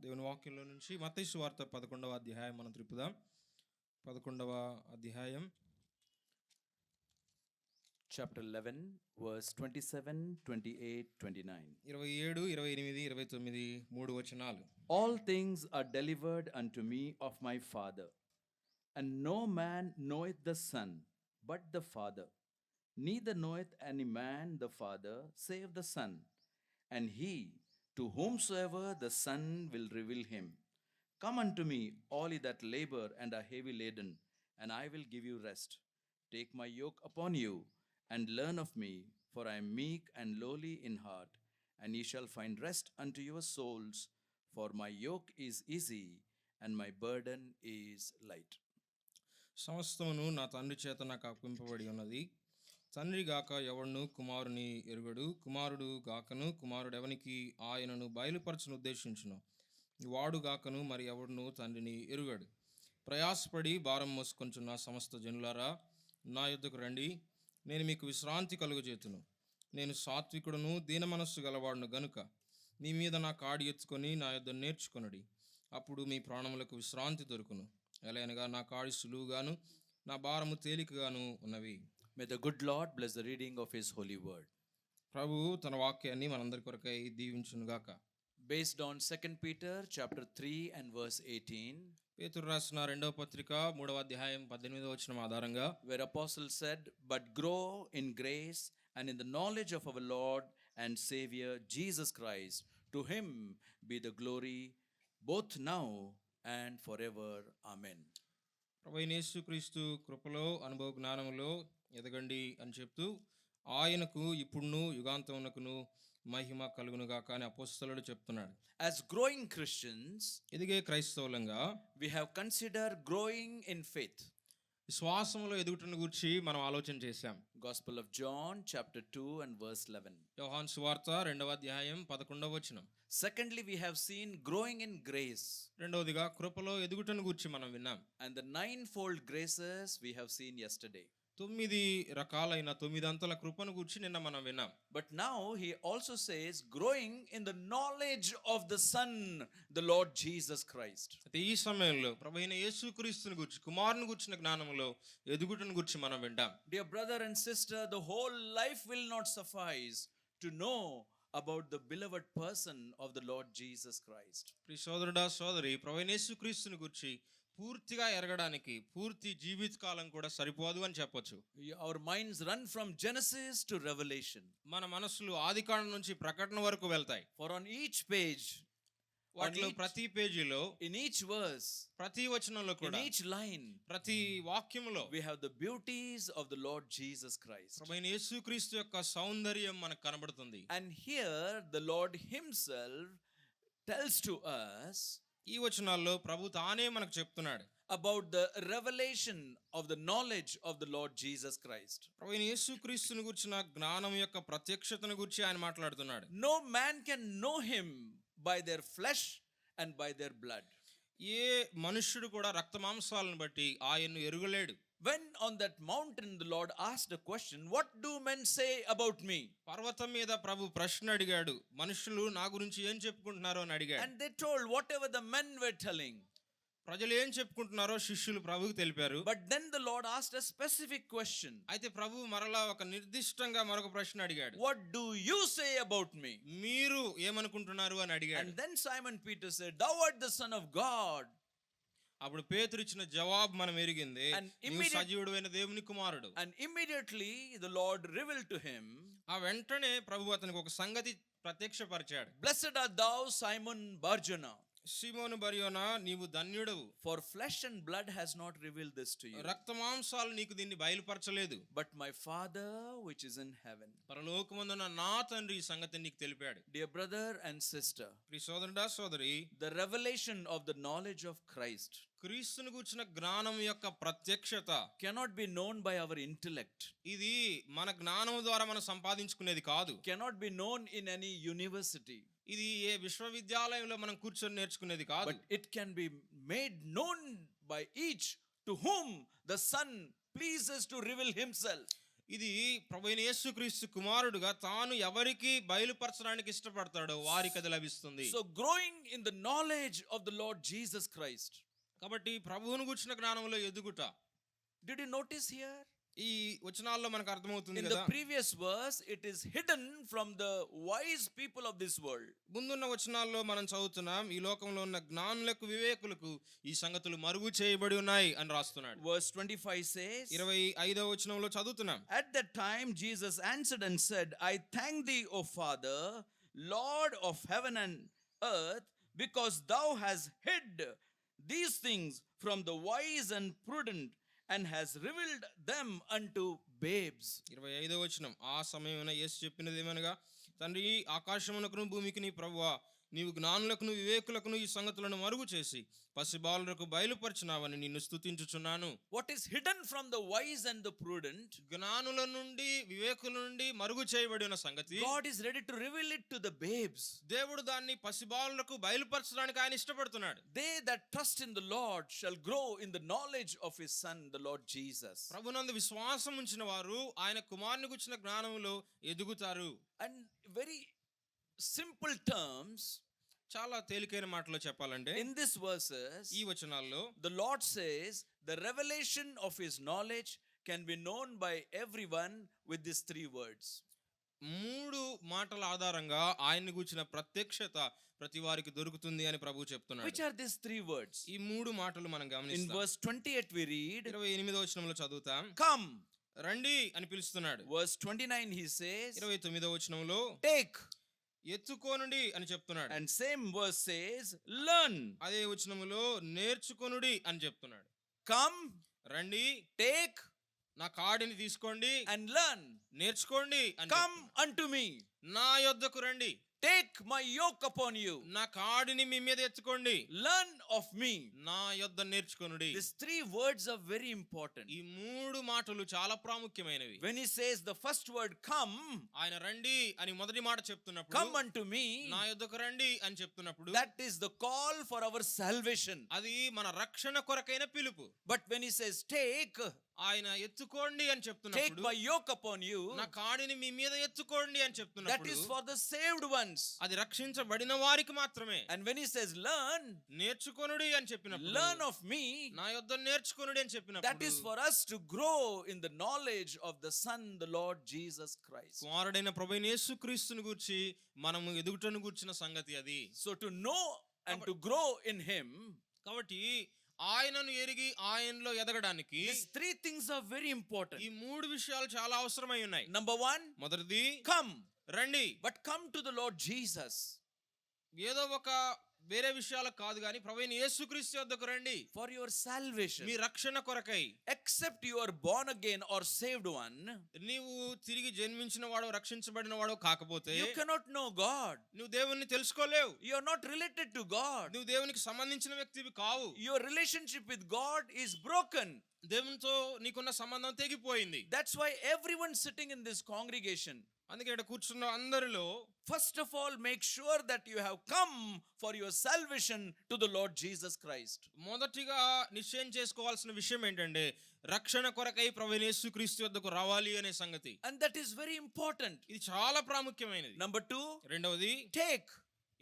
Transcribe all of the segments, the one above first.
దేవుని వాక్యంలో నుంచి మత్తయి సువార్త 11వ అధ్యాయం మనం త్రిప్పుదాం. 11వ అధ్యాయం chapter 11 verse 27, 28, 29. 27, 28, 29 మూడు వచనాలు. All things are delivered unto me of my Father, and no man knoweth the Son but the Father, neither knoweth any man the Father save the Son, and he to whomsoever the Son will reveal him. Come unto me, all ye that labor and are heavy laden, and I will give you rest. Take my yoke upon you, and learn of me, for I am meek and lowly in heart, and ye shall find rest unto your souls, for my yoke is easy, and my burden is light. సమస్తమును నా తండ్రి చేత నాకు అప్పగింపబడి ఉన్నది. తండ్రి గాక ఎవడును కుమారుని ఎరుగడు, కుమారుడు గాకను కుమారుడు ఎవనికి ఆయనను బయలుపరచును ఉద్దేశించును. వాడు గాకను మరి ఎవడును తండ్రిని ఎరుగడు. ప్రయాసపడి భారం మోసుకొంచున్న సమస్త జనులారా, నా యొద్దకు రండి, నేను మీకు విశ్రాంతి కలుగజేతును. నేను సాత్వికుడును దీన మనస్సు గలవాడును గనుక మీ మీద నా కాడి ఎత్తుకొని నా యొద్ద నేర్చుకొనుడి, అప్పుడు మీ ప్రాణములకు విశ్రాంతి దొరుకును. ఎలయనగా నా కాడి సులువుగాను నా భారము తేలికగాను ఉన్నవి. May the good Lord bless the reading of his holy word. ప్రభువు తన వాక్యాన్ని మనందరి కొరకై దీవించునుగాక. Based on 2 Peter chapter 3 and verse 18, పేతురు రాసిన 2వ పత్రిక 3వ అధ్యాయం 18వ వచనం ఆధారంగా, where apostle said, but grow in grace and in the knowledge of our Lord and Savior Jesus Christ. To him be the glory both now and forever. Amen. ప్రభువైన యేసుక్రీస్తు కృపలో అనుభవ జ్ఞానములో ఎదగండి అని చెప్తూ, ఆయనకు ఇప్పుడును యుగాంతమునకును మహిమ కలుగునుగాక అని అపోస్తలుడు చెప్తున్నాడు. As growing Christians, ఎదిగే క్రైస్తవులంగా we have considered growing in faith. విశ్వాసములో ఎదుగుటను గురించి మనం ఆలోచన చేశాం. Gospel of John chapter 2 and verse 11. యోహాను సువార్త 2వ అధ్యాయం 11వ వచనం. Secondly, we have seen growing in grace. రెండవదిగా కృపలో ఎదుగుటను గురించి మనం విన్నాం. And the ninefold graces we have seen yesterday. 9 రకాలైన 9 అంతల కృపను గురించి నిన్న మనం విన్నాం. But now he also says growing in the knowledge of the Son, the Lord Jesus Christ. అయితే ఈ సమయంలో ప్రభువైన యేసుక్రీస్తుని గురించి, కుమారుని గురించిన జ్ఞానములో ఎదుగుటను గురించి మనం వింటాం. Dear brother and sister, the whole life will not suffice to know about the beloved person of the Lord Jesus Christ. ప్రియ సోదరుడా సోదరి, ప్రభువైన యేసుక్రీస్తుని గురించి పూర్తిగా ఎరగడానికి పూర్తి జీవితకాలం కూడా సరిపోదు అని చెప్పొచ్చు. Our minds run from Genesis to Revelation. మన మనసులు ఆదికాండం నుంచి ప్రకటన వరకు వెళ్తాయి. For on each page, వాటిలో ప్రతి పేజీలో, in each verse, ప్రతి వచనంలో in కూడా, each line, ప్రతి వాక్యములో we have the beauties of the Lord Jesus Christ. ప్రభువైన యేసుక్రీస్తు యొక్క సౌందర్యం మనకు కనబడుతుంది. And here the Lord himself tells to us ఈ వచనాల్లో ప్రభు తానే మనకు చెప్తున్నాడు about the revelation of the knowledge of the Lord Jesus Christ. ప్రభువైన యేసుక్రీస్తుని గురించిన జ్ఞానం యొక్క ప్రత్యక్షతను గురించి ఆయన మాట్లాడుతున్నాడు. No man can know him by their flesh and by their blood. ఏ మనుష్యుడు కూడా రక్త మాంసాలను బట్టి ఆయన్ను ఎరుగలేడు. When on that mountain the Lord asked a question, what do men say about me? పర్వతం మీద ప్రభు ప్రశ్న అడిగాడు, మనుషులు నా గురించి ఏం చెప్పుకుంటున్నారో అని అడిగాడు. And they told whatever the men were telling. ప్రజలు ఏం చెప్పుకుంటున్నారో శిష్యులు ప్రభువుకు తెలిపారు. But then the Lord asked a specific question. అయితే ప్రభు మరలా ఒక నిర్దిష్టంగా మరొక ప్రశ్న అడిగాడు. What do you say about me? మీరు ఏమనుకుంటున్నారు అని అడిగాడు. And then Simon Peter said, thou art the Son of God. అప్పుడు పేతురు ఇచ్చిన జవాబు మనం ఎరిగింది, నీవు సజీవుడైన దేవుని కుమారుడు. And immediately the Lord revealed to him, ఆ వెంటనే ప్రభు అతనికి ఒక సంగతి ప్రత్యక్షపరిచాడు. blessed art thou, Simon Barjona. సీమోను బర్యోనా, నీవు ధన్యుడవు, For flesh and blood has not revealed this to you, రక్త మాంసాలు నీకు దీన్ని బయలుపరచలేదు, but my Father which is in heaven. పరలోకమందున్న నా తండ్రి ఈ సంగతిని నీకు తెలిపాడు. Dear brother and sister, ప్రియ సోదరుడా సోదరి, the revelation of the knowledge of Christ క్రీస్తుని గురించిన జ్ఞానం యొక్క ప్రత్యక్షత cannot be known by our intellect, ఇది మన జ్ఞానం ద్వారా మనం సంపాదించుకునేది కాదు. cannot be known in any university, ఇది ఏ విశ్వవిద్యాలయంలో మనం కూర్చొని నేర్చుకునేది కాదు. but it can be made known by each to whom the Son pleases to reveal himself. ఇది ప్రభువైన యేసుక్రీస్తు కుమారుడుగా తాను ఎవరికి బయలుపరచడానికి ఇష్టపడతాడో వారికి అది లభిస్తుంది. So growing in the knowledge of the Lord Jesus Christ. కాబట్టి ప్రభువును గుర్చిన జ్ఞానంలో ఎదుగుట. Did you notice here? ఈ వచనాల్లో మనకు అర్థమవుతుంది In కదా. the previous verse, it is hidden from the wise people of this world. ముందున్న వచనాల్లో మనం చదువుతున్నాం, ఈ లోకంలో ఉన్న జ్ఞానులకు వివేకులకు ఈ సంగతులు మరుగు చేయబడి ఉన్నాయి అని రాస్తున్నాడు. Verse 25 says, 25వ వచనంలో చదువుతున్నాం. At that time Jesus answered and said, I thank thee, O Father, Lord of heaven and earth, because thou hast hid these things from the wise and prudent, and has revealed them unto babes. 25వ వచనం. ఆ సమయమున యేసు చెప్పినది ఏమనగా, తండ్రి ఆకాశమునకును భూమికిని ప్రభువా, నీవు జ్ఞానులకును వివేకులకును ఈ సంగతులను మరుగు చేసి పసిబాలులకు బయలుపరిచినావని నిన్ను స్తుతించుచున్నాను. What is hidden from the wise and the prudent, జ్ఞానుల నుండి వివేకుల నుండి మరుగు చేయబడిన సంగతి God is ready to reveal it to the babes. దేవుడు దాన్ని పసిబాలులకు బయలుపరచడానికి ఆయన ఇష్టపడుతున్నాడు. They that trust in the Lord shall grow in the knowledge of his Son, the Lord Jesus. ప్రభునందు విశ్వాసం ఉంచిన వారు ఆయన కుమారుని గురించిన జ్ఞానములో ఎదుగుతారు. And very simple terms, చాలా తేలికైన మాటలో చెప్పాలంటే in these verses, ఈ వచనాల్లో the Lord says the revelation of his knowledge can be known by everyone with these three words. 3 మాటల ఆధారంగా ఆయన్ని గురించిన ప్రత్యక్షత ప్రతి వారికి దొరుకుతుంది అని ప్రభువు చెప్తున్నాడు. Which are these three words? ఈ 3 మాటలు మనం In గమనిస్తాం. verse 28 we read, 28వ వచనంలో చదువుతాం, come. రండి అని పిలుస్తున్నాడు. Verse 29 he says, 29వ వచనంలో take. ఎత్తుకోనుడి అని చెప్తున్నాడు. And same verse says, learn. అదే వచనములో నేర్చుకొనుడి అని చెప్తున్నాడు. Come, రండి, take, నా కాడిని తీసుకోండి, and learn. నేర్చుకోండి అని Come చెప్తున్నాడు. unto me. నా యొద్దకు రండి, Take my yoke upon you. నా కాడిని మీ మీద ఎత్తుకోండి, Learn of me. నా యొద్ద నేర్చుకొనుడి. These three words are very important. ఈ 3 మాటలు చాలా ప్రాముఖ్యమైనవి. When he says the first word come, ఆయన రండి అని మొదటి మాట చెప్తున్నప్పుడు, come unto me, నా యొద్దకు రండి అని చెప్తున్నప్పుడు, that is the call for our salvation. అది మన రక్షణ కొరకైన పిలుపు. But when he says take, ఆయన ఎత్తుకోండి అని take చెప్తున్నప్పుడు, my yoke upon you, నా కాడిని మీ మీద ఎత్తుకోండి అని that చెప్తున్నప్పుడు, is for the saved ones. అది రక్షించబడిన వారికి మాత్రమే. And when he says learn, నేర్చుకొనుడి అని చెప్పినప్పుడు, learn of me, నా యొద్ద నేర్చుకొనుడి అని that చెప్పినప్పుడు, is for us to grow in the knowledge of the Son, the Lord Jesus Christ. కుమారుడైన ప్రభువైన యేసుక్రీస్తుని గూర్చి మనము ఎదుగుటను గూర్చిన సంగతి అది. So to know and to grow in him, కాబట్టి ఆయనను ఎరిగి ఆయనలో ఎదగడానికి these three things are very important. ఈ 3 విషయాలు చాలా అవసరమై ఉన్నాయి. Number one, మొదటిది, come, రండి. but come to the Lord Jesus. ఏదో ఒక వేరే విషయాలకు కాదు కానీ ప్రభువైన యేసుక్రీస్తు యొద్దకు రండి, For your salvation. మీ రక్షణ కొరకై. Except you are born again or saved one, నీవు తిరిగి జన్మించిన వాడో రక్షించబడిన వాడో కాకపోతే you cannot know God. నువ్వు దేవుణ్ణి తెలుసుకోలేవు. You are not related to God. నువ్వు దేవునికి సంబంధించిన వ్యక్తివి కావు. Your relationship with God is broken. దేవునితో నీకున్న సంబంధం తెగిపోయింది. That's why everyone sitting in this congregation, అందుకే ఇక్కడ కూర్చున్న అందరిలో first of all, make sure that you have come for your salvation to the Lord Jesus Christ. మొదటిగా నిశ్చయం చేసుకోవాల్సిన విషయం ఏంటంటే రక్షణ కొరకై ప్రభువైన యేసుక్రీస్తు యొద్దకు రావాలి అనే సంగతి. And that is very important. ఇది చాలా ప్రాముఖ్యమైనది. Number two, రెండవది, take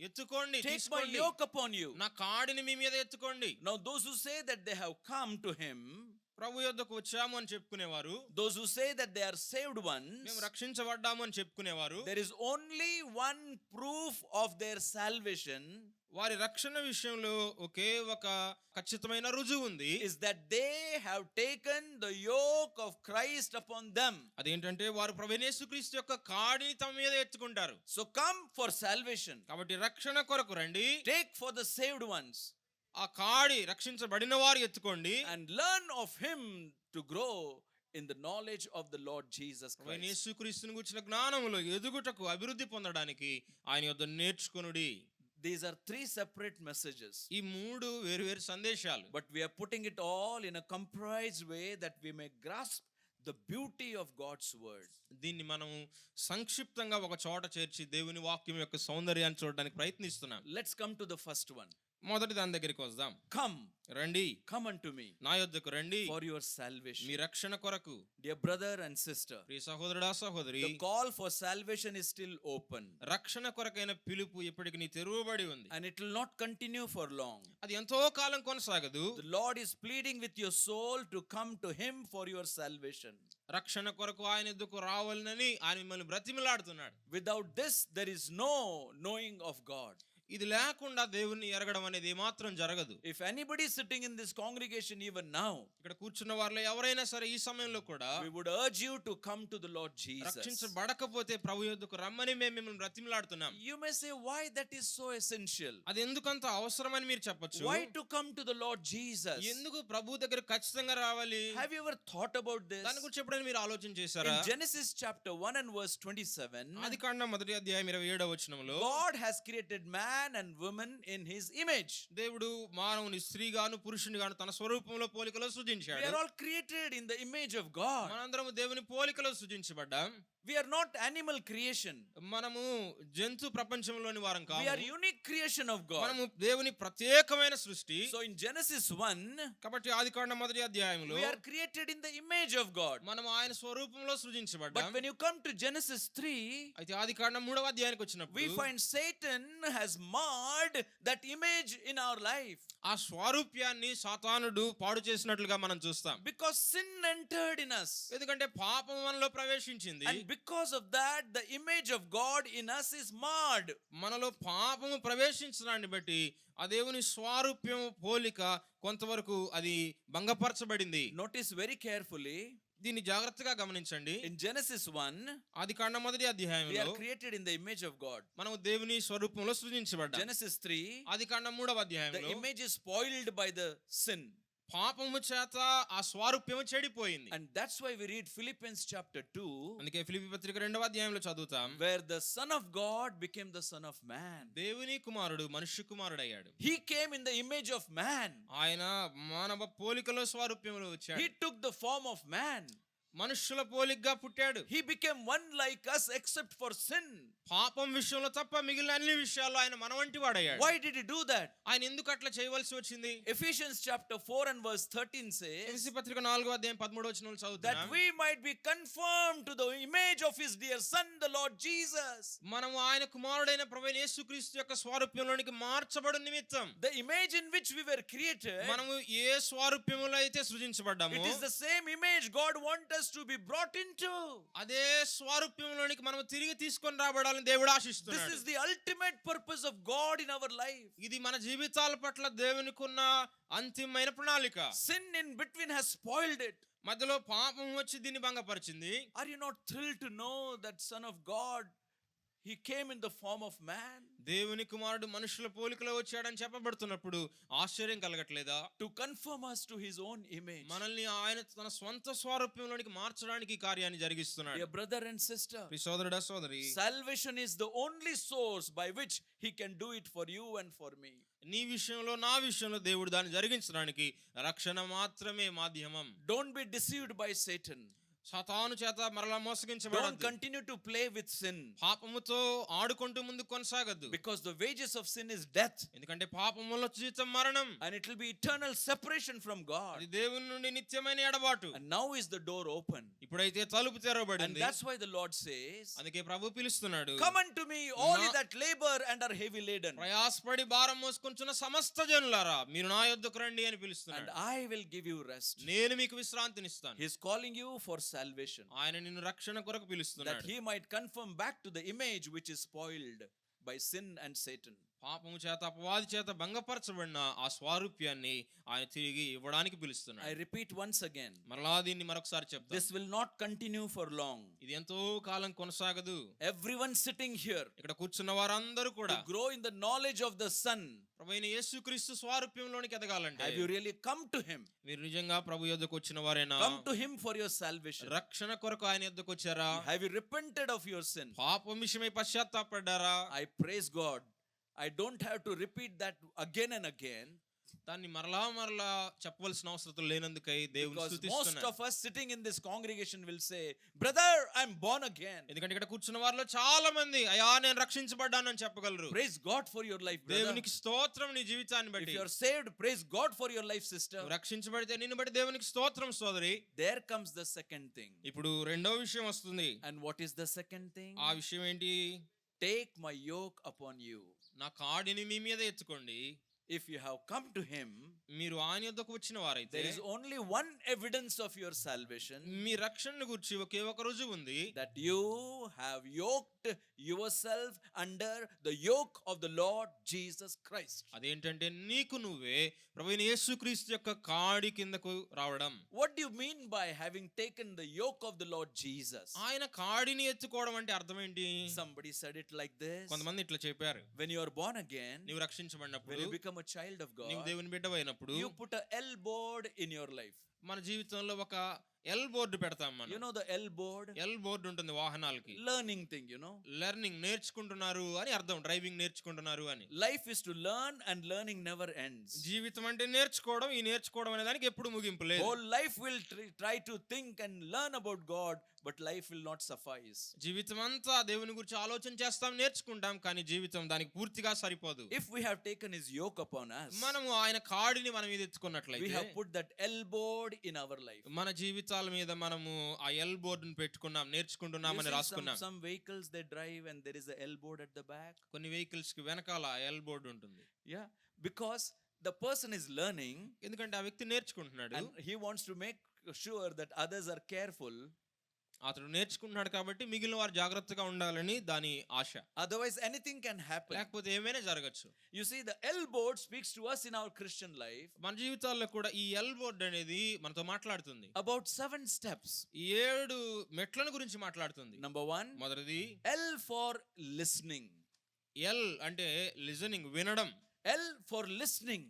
ఎత్తుకోండి, my తీసుకోండి, yoke upon you. నా కాడిని మీ మీద ఎత్తుకోండి. Now those who say that they have come to him, ప్రభు యొద్దకు వచ్చాము అని చెప్పుకునేవారు, those who say that they are saved ones, మేము రక్షించబడ్డాము అని చెప్పుకునేవారు, there is only one proof of their salvation, వారి రక్షణ విషయంలో ఒకే ఒక ఖచ్చితమైన రుజువు ఉంది. is that they have taken the yoke of Christ upon them. అదేంటంటే వారు ప్రభువైన యేసుక్రీస్తు యొక్క కాడిని తమ మీద ఎత్తుకుంటారు. So come for salvation. కాబట్టి రక్షణ కొరకు రండి, Take for the saved ones ఆ కాడి రక్షించబడిన వారు ఎత్తుకోండి, and learn of him to grow in the knowledge of the Lord Jesus ప్రభువైన Christ. యేసుక్రీస్తుని గురించిన జ్ఞానములో ఎదుగుటకు అభివృద్ధి పొందడానికి ఆయన యొద్ద నేర్చుకొనుడి. These are three separate messages, ఈ 3 వేరు సందేశాలు. but we are putting it all in a comprised way that we may grasp the beauty of God's word. దీన్ని మనం సంక్షిప్తంగా ఒక చోట చేర్చి దేవుని వాక్యం యొక్క సౌందర్యాన్ని చూడడానికి ప్రయత్నిస్తున్నాం. Let's come to the first one. మొదటి దాని దగ్గరికి వద్దాం. Come, రండి, come unto me నా యొద్దకు రండి, for your మీ salvation. రక్షణ కొరకు. Dear brother and sister, ప్రియ సహోదరుడా సహోదరి, the call for salvation is still open రక్షణ కొరకైన పిలుపు ఇప్పటికి నీ తెరువబడి ఉంది. and it will not continue for long. అది ఎంతో కాలం కొనసాగదు. The Lord is pleading with your soul to come to him for your salvation. రక్షణ కొరకు ఆయన ఎద్దుకు రావాలని ఆయన మిమ్మల్ని బ్రతిమిలాడుతున్నాడు. Without this, there is no knowing of God. ఇది లేకుండా దేవుణ్ణి ఎరగడం అనేది ఏమాత్రం జరగదు. If anybody is sitting in this congregation even now, ఇక్కడ కూర్చున్న వారిలో ఎవరైనా సరే ఈ సమయంలో కూడా we would urge you to come to the Lord Jesus. రక్షించబడకపోతే ప్రభు యొద్దకు రమ్మని మేము మిమ్మల్ని బ్రతిమిలాడుతున్నాం. You may say, why that is so essential? అది ఎందుకంత అవసరమని మీరు చెప్పొచ్చు. Why to come to the Lord Jesus? ఎందుకు ప్రభు దగ్గర ఖచ్చితంగా రావాలి? Have you ever thought about this? దాని గురించి ఎప్పుడైనా మీరు ఆలోచన చేశారా? In Genesis chapter 1 and verse 27, ఆదికాండం మొదటి అధ్యాయం 27వ వచనంలో God has created man and woman in his image. దేవుడు మానవుని స్త్రీగాను పురుషునిగాను తన స్వరూపంలో పోలికలో We సృజించాడు. are all created in the image of God. మనందరం దేవుని పోలికలో సృజించబడ్డాం. We are not animal creation. మనము జంతు ప్రపంచంలోని వారం We are కాము. unique creation of God. మనము దేవుని ప్రత్యేకమైన సృష్టి. So in Genesis 1, కాబట్టి ఆదికాండం మొదటి అధ్యాయంలో we are created in the image of God. మనము ఆయన స్వరూపంలో సృజించబడ్డాం. But when you come to Genesis 3, అయితే ఆదికాండం 3వ అధ్యాయానికి we వచ్చినప్పుడు find Satan has marred that image in our life. ఆ స్వరూప్యాన్ని సాతానుడు పాడు చేసినట్లుగా మనం చూస్తాం. Because sin entered in us. ఎందుకంటే పాపం మనలో ప్రవేశించింది. And because of that, the image of God in us is marred. మనలో పాపము ప్రవేశించడాన్ని బట్టి ఆ దేవుని స్వారూప్యం పోలిక కొంతవరకు అది భంగపరచబడింది. Notice very carefully. దీన్ని జాగ్రత్తగా గమనించండి. In Genesis 1, ఆదికాండం మొదటి we అధ్యాయంలో are created in the image of God. మనము దేవుని స్వరూపంలో సృజించబడ్డాం. Genesis 3, ఆదికాండం 3వ the అధ్యాయంలో image is spoiled by the sin. పాపము చేత ఆ స్వారూప్యము చెడిపోయింది. And that's why we read Philippians chapter 2, అందుకే ఫిలిప్పీ పత్రిక 2వ అధ్యాయంలో చదువుతాం. where the Son of God became the Son of Man. దేవుని కుమారుడు మనుష్య కుమారుడయ్యాడు. He came in the image of man. ఆయన మానవ పోలికలో స్వారూప్యములో వచ్చాడు. He took the form of man. మనుష్యుల పోలికగా పుట్టాడు. He became one like us except for sin. పాపం విషయంలో తప్ప మిగిలిన అన్ని విషయాల్లో ఆయన మన వంటి వాడయ్యాడు. Why did he do that? ఆయన ఎందుకు అట్లా చేయవలసి వచ్చింది? Ephesians chapter 4 and verse 13 says ఎఫెసీ పత్రిక 4వ అధ్యాయం 13వ వచనంలో that చదువుతున్నాం. we might be conformed to the image of his dear son, the Lord Jesus. మనము ఆయన కుమారుడైన ప్రభువైన యేసుక్రీస్తు యొక్క స్వారూప్యంలోనికి మార్చబడు నిమిత్తం The image in which we were created, మనము ఏ స్వారూప్యములో అయితే సృజించబడ్డామో it is the same image God wants us to be brought into. అదే స్వారూప్యంలోనికి మనము తిరిగి తీసుకొని రాబడాలని దేవుడు This ఆశిస్తున్నాడు. is the ultimate purpose of God in our life. ఇది మన జీవితాల పట్ల దేవునికున్న అంతిమమైన ప్రణాళిక. Sin in between has spoiled it. మధ్యలో పాపం వచ్చి దీన్ని భంగపరిచింది. Are you not thrilled to know that Son of God, he came in the form of man? దేవుని కుమారుడు మనుషుల పోలికలో వచ్చాడని చెప్పబడుతున్నప్పుడు ఆశ్చర్యం కలగట్లేదా? To conform us to his own image. మనల్ని ఆయన తన స్వంత స్వరూపంలోనికి మార్చడానికి ఈ కార్యాన్ని జరిగిస్తున్నాడు. Dear brother and sister, ప్రియ సోదరుడా సోదరి, salvation is the only source by which he can do it for you and for me. నీ విషయంలో నా విషయంలో దేవుడు దాన్ని జరిగించడానికి రక్షణ మాత్రమే మాధ్యమం. Don't be deceived by Satan. సాతాను చేత మరలా Don't మోసగించబడద్దు. continue to play with sin. పాపముతో ఆడుకుంటూ ముందు కొనసాగద్దు. Because the wages of sin is death. ఎందుకంటే పాపం వల్ల జీతం మరణం. And it will be eternal separation from God. అది దేవుని నుండి నిత్యమైన ఎడబాటు. And now is the door open. ఇప్పుడైతే తలుపు And తెరవబడింది. that's why the Lord says, అందుకే ప్రభు పిలుస్తున్నాడు. come unto me, all ye that labor and are heavy laden, ప్రయాసపడి భారం మోసుకొంచున్న సమస్త జనులారా మీరు నా యొద్దకు రండి అని and పిలుస్తున్నాడు. I will give you rest. నేను మీకు విశ్రాంతినిస్తాను. He is calling you for salvation, ఆయన నిన్ను రక్షణ కొరకు that పిలుస్తున్నాడు. he might confirm back to the image which is spoiled by sin and Satan. పాపము చేత అపవాది చేత భంగపరచబడిన ఆ స్వారూప్యాన్ని ఆయన తిరిగి ఇవ్వడానికి పిలుస్తున్నాడు. I repeat once again, మరలా దీన్ని మరొకసారి చెప్తాను. this will not continue for long. ఇది ఎంతో కాలం కొనసాగదు. Everyone sitting here ఇక్కడ కూర్చున్న వారందరూ to కూడా grow in the knowledge of the Son, ప్రభువైన యేసుక్రీస్తు స్వారూప్యంలోనికి ఎదగాలంటే have you really come to him? మీరు నిజంగా ప్రభు యొద్దకు వచ్చిన వారేనా? Come to him for your salvation. రక్షణ కొరకు ఆయన యొద్దకు వచ్చారా? Have you repented of your sin? పాపం విషయమై పశ్చాత్తాపడ్డారా? I praise God. I don't have to repeat that again and again. దాన్ని మరలా చెప్పవలసిన అవసరం లేనందుకై దేవుని Because most స్తుతిస్తున్నాను. of us sitting in this congregation will say, brother, I'm born again. ఎందుకంటే ఇక్కడ కూర్చున్న వారిలో చాలా మంది అయ్యా నేను రక్షించబడ్డాను అని చెప్పగలరు. Praise God for your life, brother. దేవునికి స్తోత్రం నీ జీవితాన్ని If బట్టి. you are saved, praise God for your life, sister. రక్షించబడితే నిన్ను బట్టి దేవునికి స్తోత్రం సోదరి. There comes the second thing. ఇప్పుడు రెండో విషయం వస్తుంది. And what is the second thing? ఆ విషయం ఏంటి? Take my yoke upon you. నా కాడిని మీ మీద ఎత్తుకోండి. If you have come to him, మీరు ఆయన యొద్దకు వచ్చిన వారైతే there is only one evidence of your salvation, మీ రక్షణను గురించి ఒకే ఒక రుజువు ఉంది. that you have yoked yourself under the yoke of the Lord Jesus Christ. అదేంటంటే నీకు నువ్వే ప్రభువైన యేసుక్రీస్తు యొక్క కాడి కిందకు రావడం. What do you mean by having taken the yoke of the Lord Jesus? ఆయన కాడిని ఎత్తుకోవడం అంటే అర్థం ఏంటి? Somebody said it like this. కొంతమంది ఇట్లా చెప్పారు. When you are born again, నీవు when రక్షించబడినప్పుడు, you become a child of నీవు God, దేవుని బిడ్డవైనప్పుడు you put a L board in your life. మన జీవితంలో ఒక ఎల్ బోర్డు పెడతాం మనం. You know the L board? L board ఉంటుంది వాహనాలకి. Learning thing, you know. Learning నేర్చుకుంటున్నారు అని అర్థం, డ్రైవింగ్ నేర్చుకుంటున్నారు అని. Life is to learn and learning never ends. జీవితం అంటే నేర్చుకోవడం, ఈ నేర్చుకోవడం అనే దానికి ఎప్పుడు ముగింపు లేదు. Whole life will try to think and learn about God, but life will not suffice. జీవితం అంతా దేవుని గురించి ఆలోచన చేస్తాం, నేర్చుకుంటాం, కానీ జీవితం దానికి పూర్తిగా సరిపోదు. If we have taken his yoke upon us, మనము ఆయన కాడిని మన మీద we ఎత్తుకున్నట్లయితే have put that L board in our life. మన జీవితాల మీద మనము ఆ ఎల్ బోర్డును పెట్టుకున్నాం, నేర్చుకుంటున్నాం You అని see రాసుకున్నాం. some vehicles they drive and there is a L board at the back. కొన్ని వెహికల్స్ కి వెనకాల ఎల్ బోర్డు ఉంటుంది. Yeah, because the person is learning ఎందుకంటే ఆ వ్యక్తి నేర్చుకుంటున్నాడు, and he wants to make sure that others are careful. అతడు నేర్చుకుంటున్నాడు కాబట్టి మిగిలిన వారు జాగ్రత్తగా ఉండాలని దాని ఆశ. Otherwise anything can happen. లేకపోతే ఏమైనా జరగచ్చు. You see, the L board speaks to us in our Christian life మన జీవితాల్లో కూడా ఈ ఎల్ బోర్డు అనేది మనతో మాట్లాడుతుంది. about 7 steps. 7 మెట్లను గురించి మాట్లాడుతుంది. Number 1, మొదటిది L for listening. ఎల్ అంటే లిజనింగ్, వినడం. L for listening.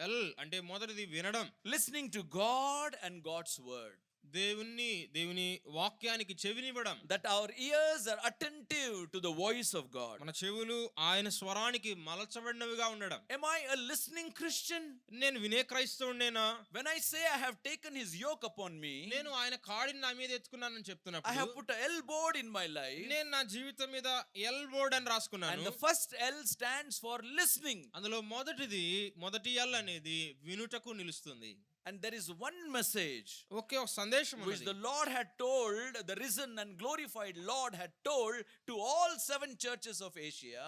ఎల్ అంటే మొదటిది వినడం. Listening to God and God's word. దేవుని వాక్యానికి చెవినివ్వడం. That our ears are attentive to the voice of God. మన చెవులు ఆయన స్వరానికి మలచబడినవిగా ఉండడం. Am I a listening Christian? నేను వినే క్రైస్తవునేనా? When I say I have taken his yoke upon me, నేను ఆయన కాడిని నా మీద ఎత్తుకున్నానని I చెప్తున్నప్పుడు have put a L board in my life. నేను నా జీవితం మీద ఎల్ బోర్డ్ అని And రాసుకున్నాను. the first L stands for listening. అందులో మొదటి ఎల్ అనేది వినుటకు నిలుస్తుంది. And there is one message ఒకే ఒక సందేశం which ఉన్నది. the Lord had told, the risen and glorified Lord had told to all 7 churches of Asia.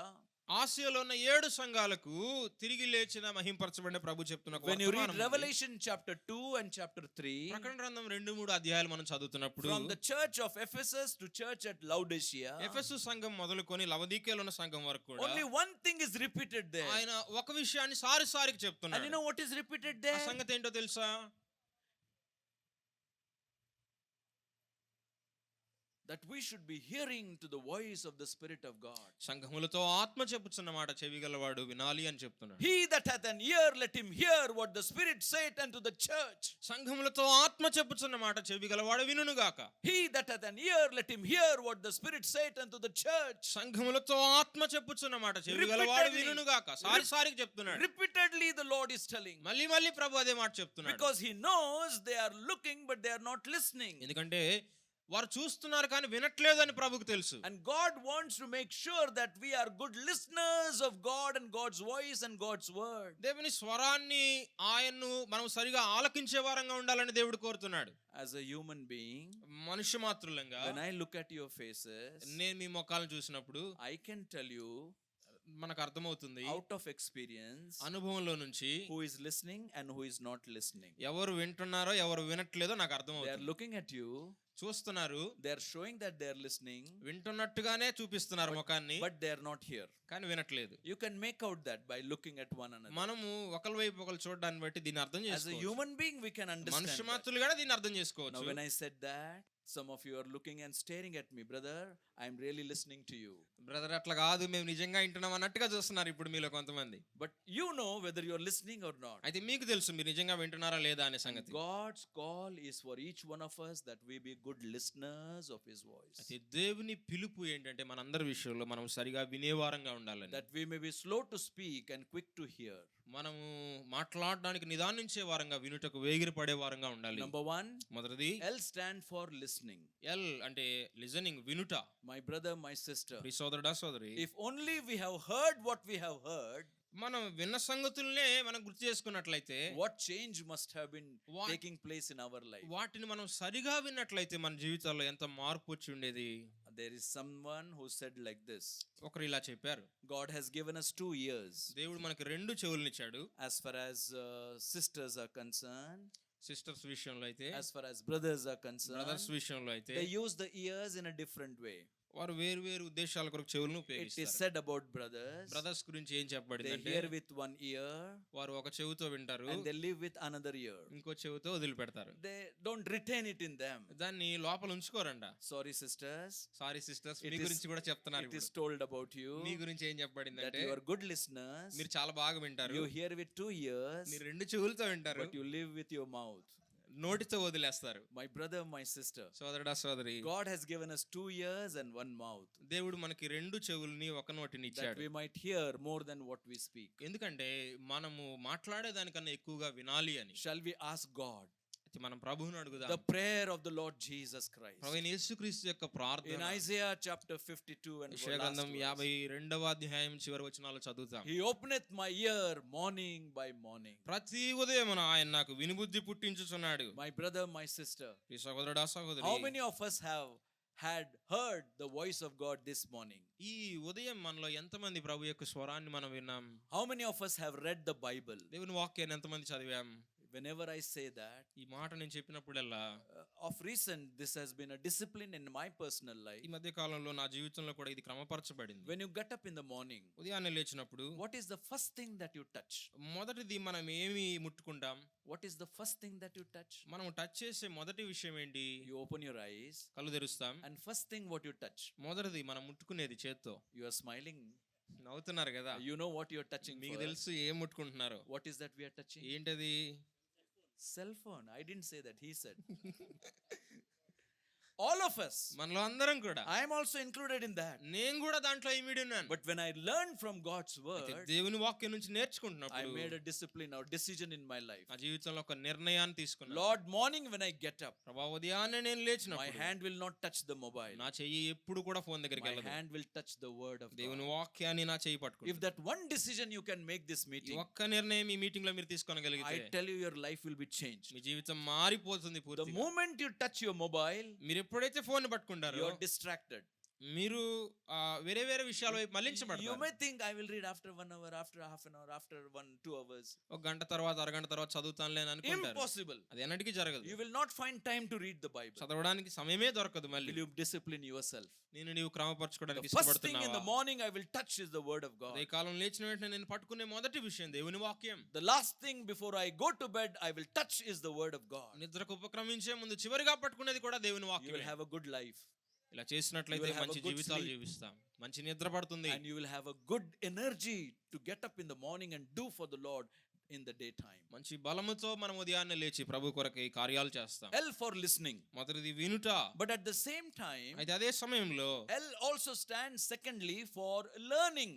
ఆసియాలో ఉన్న 7 సంఘాలకు తిరిగి లేచిన మహింపరచబడిన ప్రభు చెప్తున్న ఒక When you read వర్తమానం ఉంది. Revelation chapter 2 and chapter 3, ప్రకటన గ్రంథం 2-3 అధ్యాయాలు మనం చదువుతున్నప్పుడు from the church of Ephesus to church at Laodicea, ఎఫెసు సంఘం మొదలుకొని లవదీకేలో ఉన్న సంఘం వరకు కూడా only one thing is repeated there. ఆయన ఒక విషయాన్ని సారికి And you చెప్తున్నాడు. know what is repeated ఆ there? సంగతి ఏంటో తెలుసా? That we should be hearing to the voice of the Spirit of God. సంఘములతో ఆత్మ చెప్పుచున్న మాట చెవిగలవాడు వినాలి అని చెప్తున్నాడు. He that hath an ear, let him hear what the Spirit saith unto the church. సంఘములతో ఆత్మ చెప్పుచున్న మాట చెవిగలవాడు వినును గాక. He that hath an ear, let him hear what the Spirit saith unto the church. సంఘములతో ఆత్మ చెప్పుచున్న మాట చెవిగలవాడు వినును గాక. సారికి చెప్తున్నాడు. Repeatedly the Lord is telling. మళ్ళీ ప్రభు అదే మాట చెప్తున్నాడు. Because he knows they are looking but they are not listening. ఎందుకంటే వారు చూస్తున్నారు కానీ వినట్లేదని ప్రభువుకు తెలుసు. And God wants to make sure that we are good listeners of God and God's voice and God's word. దేవుని స్వరాన్ని ఆయన్ను మనం సరిగా ఆలకించే వారంగా ఉండాలని దేవుడు కోరుతున్నాడు. As a human being, మనుష్య మాత్రులంగా when I look at your faces, నేను మీ ముఖాలను చూసినప్పుడు I can tell you మనకు అర్థమవుతుంది out of experience అనుభవంలో నుంచి who is listening and who is not listening. ఎవరు వింటున్నారో ఎవరు వినట్లేదో నాకు They are అర్థమవుతుంది. looking at you, చూస్తున్నారు, they are showing that they are listening, వింటున్నట్టుగానే చూపిస్తున్నారు ముఖాన్ని, but they are not here. కానీ వినట్లేదు. You can make out that by looking at one another. మనము ఒకరి వైపు ఒకరు చూడడాన్ని బట్టి దీన్ని అర్థం As a చేసుకోవచ్చు. human being, we can understand మనుష్య that. మాత్రులుగానే దీన్ని అర్థం Now, చేసుకోవచ్చు. when I said that, some of you are looking and staring at me, brother. I am really listening to you. Brother అట్లా కాదు, మేము నిజంగా వింటున్నాం అన్నట్టుగా చూస్తున్నారు ఇప్పుడు మీలో కొంతమంది. But you know whether you are listening or not. అయితే మీకు తెలుసు మీరు నిజంగా వింటున్నారా లేదా అనే సంగతి. God's call is for each one of us that we be good listeners of His voice. అయితే దేవుని పిలుపు ఏంటంటే మనందరి విషయంలో మనం సరిగా వినేవారంగా ఉండాలని. That we may be slow to speak and quick to hear. మనము మాట్లాడడానికి నిదానించే వారంగా, వినుటకు వేగిరి పడే వారంగా ఉండాలి. Number one, మొదటిది L stand for listening. L అంటే లిజనింగ్, వినుట. My brother, my sister, ప్రియ సోదరుడా సోదరి, if only we have heard what we have heard, మనం విన్న సంగతుల్నే మనం గుర్తు చేసుకున్నట్లయితే, what change must have been What- taking place in our life. వాటిని మనం సరిగా విన్నట్లయితే మన జీవితాల్లో ఎంత మార్పు వచ్చి ఉండేది. There is someone who said like this: ఒకరు ఇలా చెప్పారు, God has given us 2 ears. దేవుడు మనకి 2 చెవులనిచ్చాడు. As far as sisters are concerned, sisters విషయంలో అయితే, as far as brothers are concerned, brothers విషయంలో అయితే they use the ears in a different way. వారు వేరు వేరు ఉద్దేశాల కొరకు చెవులను It is ఉపయోగిస్తారు. said about brothers, బ్రదర్స్ గురించి ఏం they చెప్పబడిందంటే, hear with one ear వారు ఒక చెవితో వింటారు, and they live with another ear. ఇంకో చెవితో వదిలిపెడతారు. They don't retain it in them. దాన్ని లోపల ఉంచుకోరంట. Sorry, sisters, sorry sisters, It me is- గురించి కూడా చెప్తున్నారు. it is ఇప్పుడు told about you మీ గురించి ఏం that చెప్పబడిందంటే, you are good listeners. మీరు చాలా బాగా వింటారు, You hear with 2 ears, మీరు 2 చెవులతో వింటారు, but you live with your mouth. నోటితో వదిలేస్తారు. My brother, my sister, సోదరుడా సోదరి, God has given us 2 ears and 1 mouth, దేవుడు మనకి 2 చెవుల్ని ఒక నోటిని that ఇచ్చాడు. we might hear more than what we speak. ఎందుకంటే మనము మాట్లాడే దానికన్నా ఎక్కువగా వినాలి అని. Shall we ask God అయితే మనం ప్రభువుని అడుగుదాం. the prayer of the Lord Jesus Christ? ప్రభువైన యేసుక్రీస్తు యొక్క In ప్రార్థన Isaiah chapter 52 and యెషయా last గ్రంథం verse, 52వ అధ్యాయం చివరి వచనాలు చదువుతాం. He openeth my ear morning by morning. ప్రతి ఉదయమున ఆయన నాకు వినుబుద్ధి పుట్టించుచున్నాడు. My brother, my sister, ఈ సహోదరుడా సహోదరి, how many of us have had heard the voice of God this morning? ఈ ఉదయం మనలో ఎంతమంది ప్రభు యొక్క స్వరాన్ని మనం విన్నాం? How many of us have read the Bible? దేవుని వాక్యాన్ని ఎంతమంది చదివాం? Whenever I say that, ఈ మాట నేను చెప్పినప్పుడల్లా, of recent, this has been a discipline in my personal ఈ life. మధ్య కాలంలో నా జీవితంలో కూడా ఇది క్రమపరచబడింది. When you get up in the morning, ఉదయాన్నే లేచినప్పుడు what is the first thing that you touch? మొదటిది మనం ఏమి ముట్టుకుంటాం? What is the first thing that you touch? మనం టచ్ చేసే మొదటి విషయం ఏంటి? You open your eyes, కళ్ళు తెరుస్తాం. and first thing what you touch, మొదటిది మనం ముట్టుకునేది చేత్తో. you are smiling. నవ్వుతున్నారు కదా? You know what you are touching మీకు first. తెలుసు ఏం ముట్టుకుంటున్నారు. What is that we are touching? ఏంటది? Cell phone. I didn't say that, he said. All of us. మనలో అందరం కూడా, I am also included in that. నేను కూడా దాంట్లో ఇమిడి ఉన్నాను. But when I learned from God's అయితే word, దేవుని వాక్యం నుంచి I నేర్చుకుంటున్నప్పుడు made a discipline or decision in my life. నా జీవితంలో ఒక నిర్ణయాన్ని తీసుకున్నాను. Lord, morning when I get up, ప్రభా ఉదయాన్నే నేను my లేచినప్పుడు hand will not touch the mobile. నా చెయ్యి ఎప్పుడు కూడా ఫోన్ దగ్గరికి My వెళ్ళదు. hand will touch the word of దేవుని God. వాక్యాన్ని నా చెయ్యి If పట్టుకుంటుంది. that one decision you can make this ఈ meeting, ఒక్క నిర్ణయం ఈ మీటింగ్ లో మీరు తీసుకోగలిగితే I tell you, your life will be changed. మీ జీవితం మారిపోతుంది The పూర్తిగా. moment you touch your mobile, మీరు ఎప్పుడైతే ఫోన్ పట్టుకుంటారో you are distracted. మీరు వేరే వేరే విషయాల వైపు You మళ్ళించబడతారు. may think I will read after 1 hour, after half an hour, after 1-2 hours. ఒక గంట తర్వాత అరగంట తర్వాత చదువుతానులే అని అనుకుంటారు. Impossible. అది ఎన్నటికీ జరగదు. You will not find time to read the Bible. చదవడానికి సమయమే దొరకదు. మళ్ళీ Will you discipline yourself? నీవు క్రమపరచుకోవడానికి The first thing in the ఇష్టపడుతున్నావా? morning I will touch is the word of God. అదే కాలం లేచిన వెంటనే నేను పట్టుకునే మొదటి విషయం దేవుని వాక్యం. The last thing before I go to bed I will touch is the word of God. నిద్రకు ఉపక్రమించే ముందు చివరిగా పట్టుకునేది కూడా దేవుని You will వాక్యం. have a good life ఇలా చేసినట్లయితే You will have మంచి a good జీవితాలు sleep. జీవిస్తాం, మంచి నిద్ర పడుతుంది. and you will have a good energy to get up in the morning and do for the Lord in the daytime. మంచి బలముతో మనం ఉదయాన్నే లేచి ప్రభు కొరకు ఈ కార్యాలు చేస్తాం. L for listening. మొదటిది వినుట. But at the same time, అయితే అదే సమయంలో L also stands secondly for learning.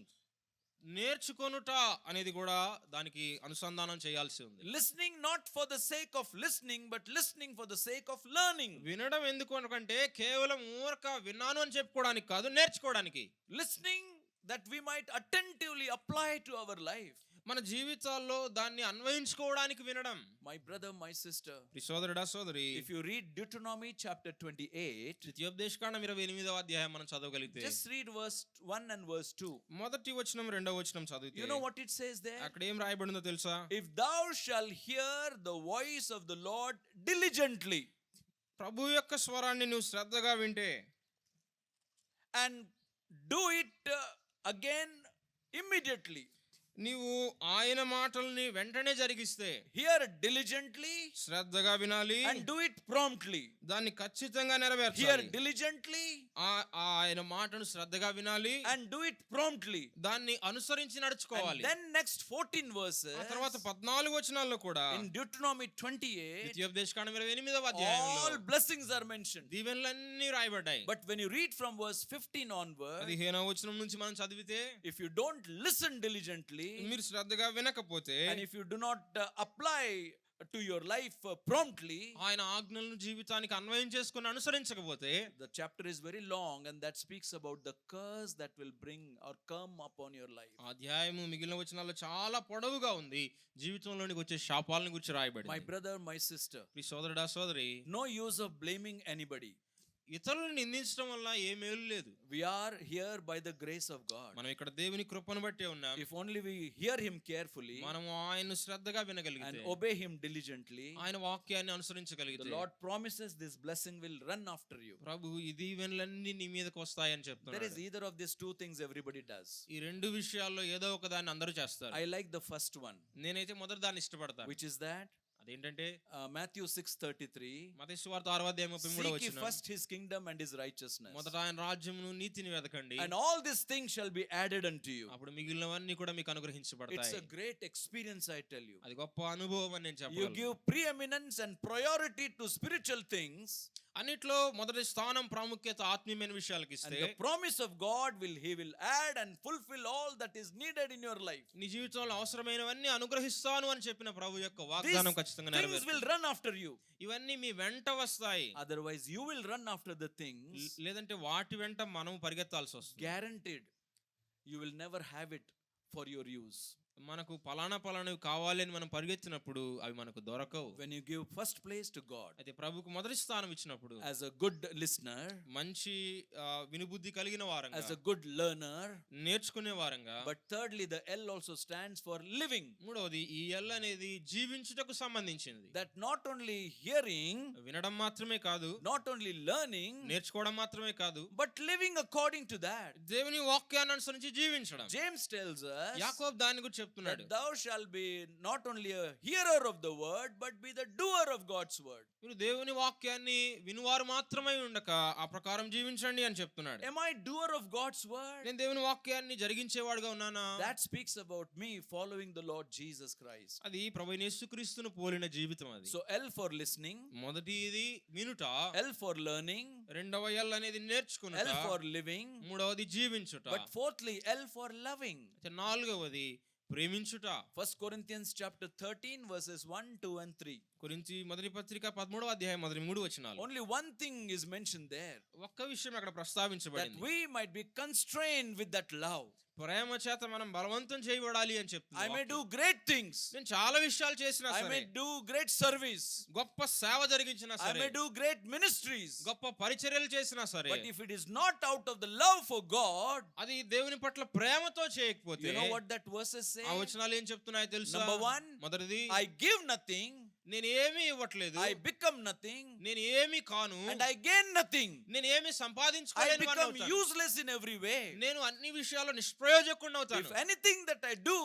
నేర్చుకొనుట అనేది కూడా దానికి అనుసంధానం చేయాల్సి ఉంది. Listening not for the sake of listening, but listening for the sake of learning. వినడం ఎందుకు అనుకంటే కేవలం ఊరక విన్నాను అని చెప్పుకోవడానికి కాదు, నేర్చుకోవడానికి. Listening that we might attentively apply to our life. మన జీవితాల్లో దాన్ని అన్వయించుకోవడానికి వినడం. My brother, my sister, సోదరుడా సోదరి, if you read Deuteronomy chapter 28, ద్వితీయోపదేశకాండం 28వ అధ్యాయం మనం చదవగలిగితే, just read verse 1 and verse 2. మొదటి వచనం రెండవ వచనం చదివితే You know what it says there? అక్కడ ఏం రాయబడిందో తెలుసా? If thou shall hear the voice of the Lord diligently ప్రభు యొక్క స్వరాన్ని నువ్వు శ్రద్ధగా వింటే, and do it again immediately. నీవు ఆయన మాటల్ని వెంటనే జరిగిస్తే, Hear diligently శ్రద్ధగా వినాలి, and do it promptly. దాన్ని ఖచ్చితంగా Hear నెరవేర్చాలి. diligently ఆయన మాటను శ్రద్ధగా వినాలి, and do it promptly. దాన్ని అనుసరించి And నడుచుకోవాలి. then next 14 verses ఆ తర్వాత 14 వచనాల్లో కూడా in Deuteronomy 28, ద్వితీయోపదేశకాండం 28వ అధ్యాయంలో all blessings are mentioned. దీవెనలన్నీ రాయబడ్డాయి. But when you read from verse 15 onward, 15వ వచనం నుంచి మనం చదివితే, if you don't listen diligently మీరు శ్రద్ధగా వినకపోతే, and if you do not apply to your life promptly, ఆయన ఆజ్ఞలను జీవితానికి అన్వయం చేసుకుని అనుసరించకపోతే, the chapter is very long and that speaks about the curse that will bring or come upon your life. అధ్యాయము మిగిలిన వచనాల్లో చాలా పొడవుగా ఉంది. జీవితంలోనికి వచ్చే శాపాలను గురించి My రాయబడింది. brother, my sister, ఈ సోదరుడా సోదరి, no use of blaming anybody. ఇతరులను నిందించడం వల్ల ఏ మేలు లేదు. We are here by the grace of God. మనం ఇక్కడ దేవుని కృపను బట్టే ఉన్నాం. If only we hear him carefully మనము ఆయన్ను శ్రద్ధగా and వినగలిగితే, obey him diligently, ఆయన వాక్యాన్ని the అనుసరించగలిగితే, Lord promises this blessing will run after you. ప్రభు ఈ దీవెనలన్నీ నీ మీదకి వస్తాయని There చెప్తున్నాడు. is either of these two things everybody does. ఈ రెండు విషయాల్లో ఏదో ఒక దాన్ని అందరూ చేస్తారు. I like the first one, నేనైతే మొదటి దాన్ని ఇష్టపడతాను. which is that అదేంటంటే Matthew 6:33, మత్తయి సువార్త 6వ అధ్యాయం 33వ seek ye వచనం, first his kingdom and his righteousness, మొదట ఆయన రాజ్యమును నీతిని వెతకండి, and all these things shall be added unto you. అప్పుడు మిగిలినవన్నీ కూడా మీకు It's అనుగ్రహించబడతాయి. a great experience, I tell you. అది గొప్ప అనుభవం అని నేను You చెప్పగలను. give preeminence and priority to spiritual things, అన్నిట్లో మొదటి స్థానం ప్రాముఖ్యత ఆత్మీయమైన విషయాలకు and ఇస్తే, the promise of God he will add and fulfill all that is needed in your life. నీ జీవితంలో అవసరమైనవన్నీ అనుగ్రహిస్తాను అని చెప్పిన ప్రభు యొక్క These వాగ్దానం ఖచ్చితంగా things will నెరవేరుతుంది. run after you. ఇవన్నీ మీ వెంట వస్తాయి. Otherwise, you will run after the things. లేదంటే వాటి వెంట మనం పరిగెత్తాల్సి వస్తుంది. Guaranteed, you will never have it for your use. మనకు పలానావి కావాలి అని మనం పరిగెత్తినప్పుడు అవి మనకు దొరకవు. When you give first place to God అయితే ప్రభుకు మొదటి స్థానం ఇచ్చినప్పుడు, as a good listener, మంచి వినుబుద్ధి కలిగిన వారంగా, as a good learner, నేర్చుకునే వారంగా, but thirdly, the L also stands for living. మూడవది ఈ ఎల్ అనేది జీవించుటకు సంబంధించినది. That not only hearing, వినడం మాత్రమే కాదు, not only learning, నేర్చుకోవడం మాత్రమే కాదు, but living according to that. దేవుని వాక్యాన్ని అనుసరించి జీవించడం. James tells us యాకోబు దాని గురించి చెప్తున్నాడు. that thou shalt be not only a hearer of the word, but be the doer of God's word. మీరు దేవుని వాక్యాన్ని వినువారు మాత్రమే ఉండక ఆ ప్రకారం జీవించండి అని చెప్తున్నాడు. Am I doer of God's word? నేను దేవుని వాక్యాన్ని జరిగించేవాడుగా ఉన్నానా? That speaks about me following the Lord Jesus Christ. అది ప్రభువైన యేసుక్రీస్తును పోలిన జీవితం అది. So L for listening, మొదటిది వినుట, L for learning, రెండవ ఎల్ అనేది నేర్చుకునుట, L for living, మూడవది జీవించుట, but fourthly L for loving. నాలుగవది ప్రేమించుట. 1 Corinthians chapter 13 verses 1, 2 and 3. కొరింథీ మొదటి పత్రిక 13వ అధ్యాయం మొదటి 3 వచనాలు. Only one thing is mentioned there, ఒక్క విషయం అక్కడ that ప్రస్తావించబడింది. we might be constrained with that love. ప్రేమ చేత మనం బలవంతం చేయబడాలి అని I చెప్తున్నాడు. may do great things. నేను చాలా విషయాలు చేసినా I సరే, may do great service. గొప్ప సేవ జరిగించినా I సరే, may do great ministries. గొప్ప పరిచర్యలు చేసినా సరే, But if it is not out of the love for God, అది దేవుని పట్ల ప్రేమతో చేయకపోతే, you know what that verses say? ఆ వచనాలు ఏం చెప్తున్నాయో తెలుసా? Number 1, మొదటిది, I give nothing, నేను ఏమీ ఇవ్వట్లేదు, I become nothing, నేను ఏమీ కాను, and I gain nothing. నేను ఏమీ I సంపాదించుకోలేని వాడిని become అవుతాను. useless in every way. నేను అన్ని విషయాల్లో నిష్ప్రయోజకుడిని అవుతాను. If anything that I do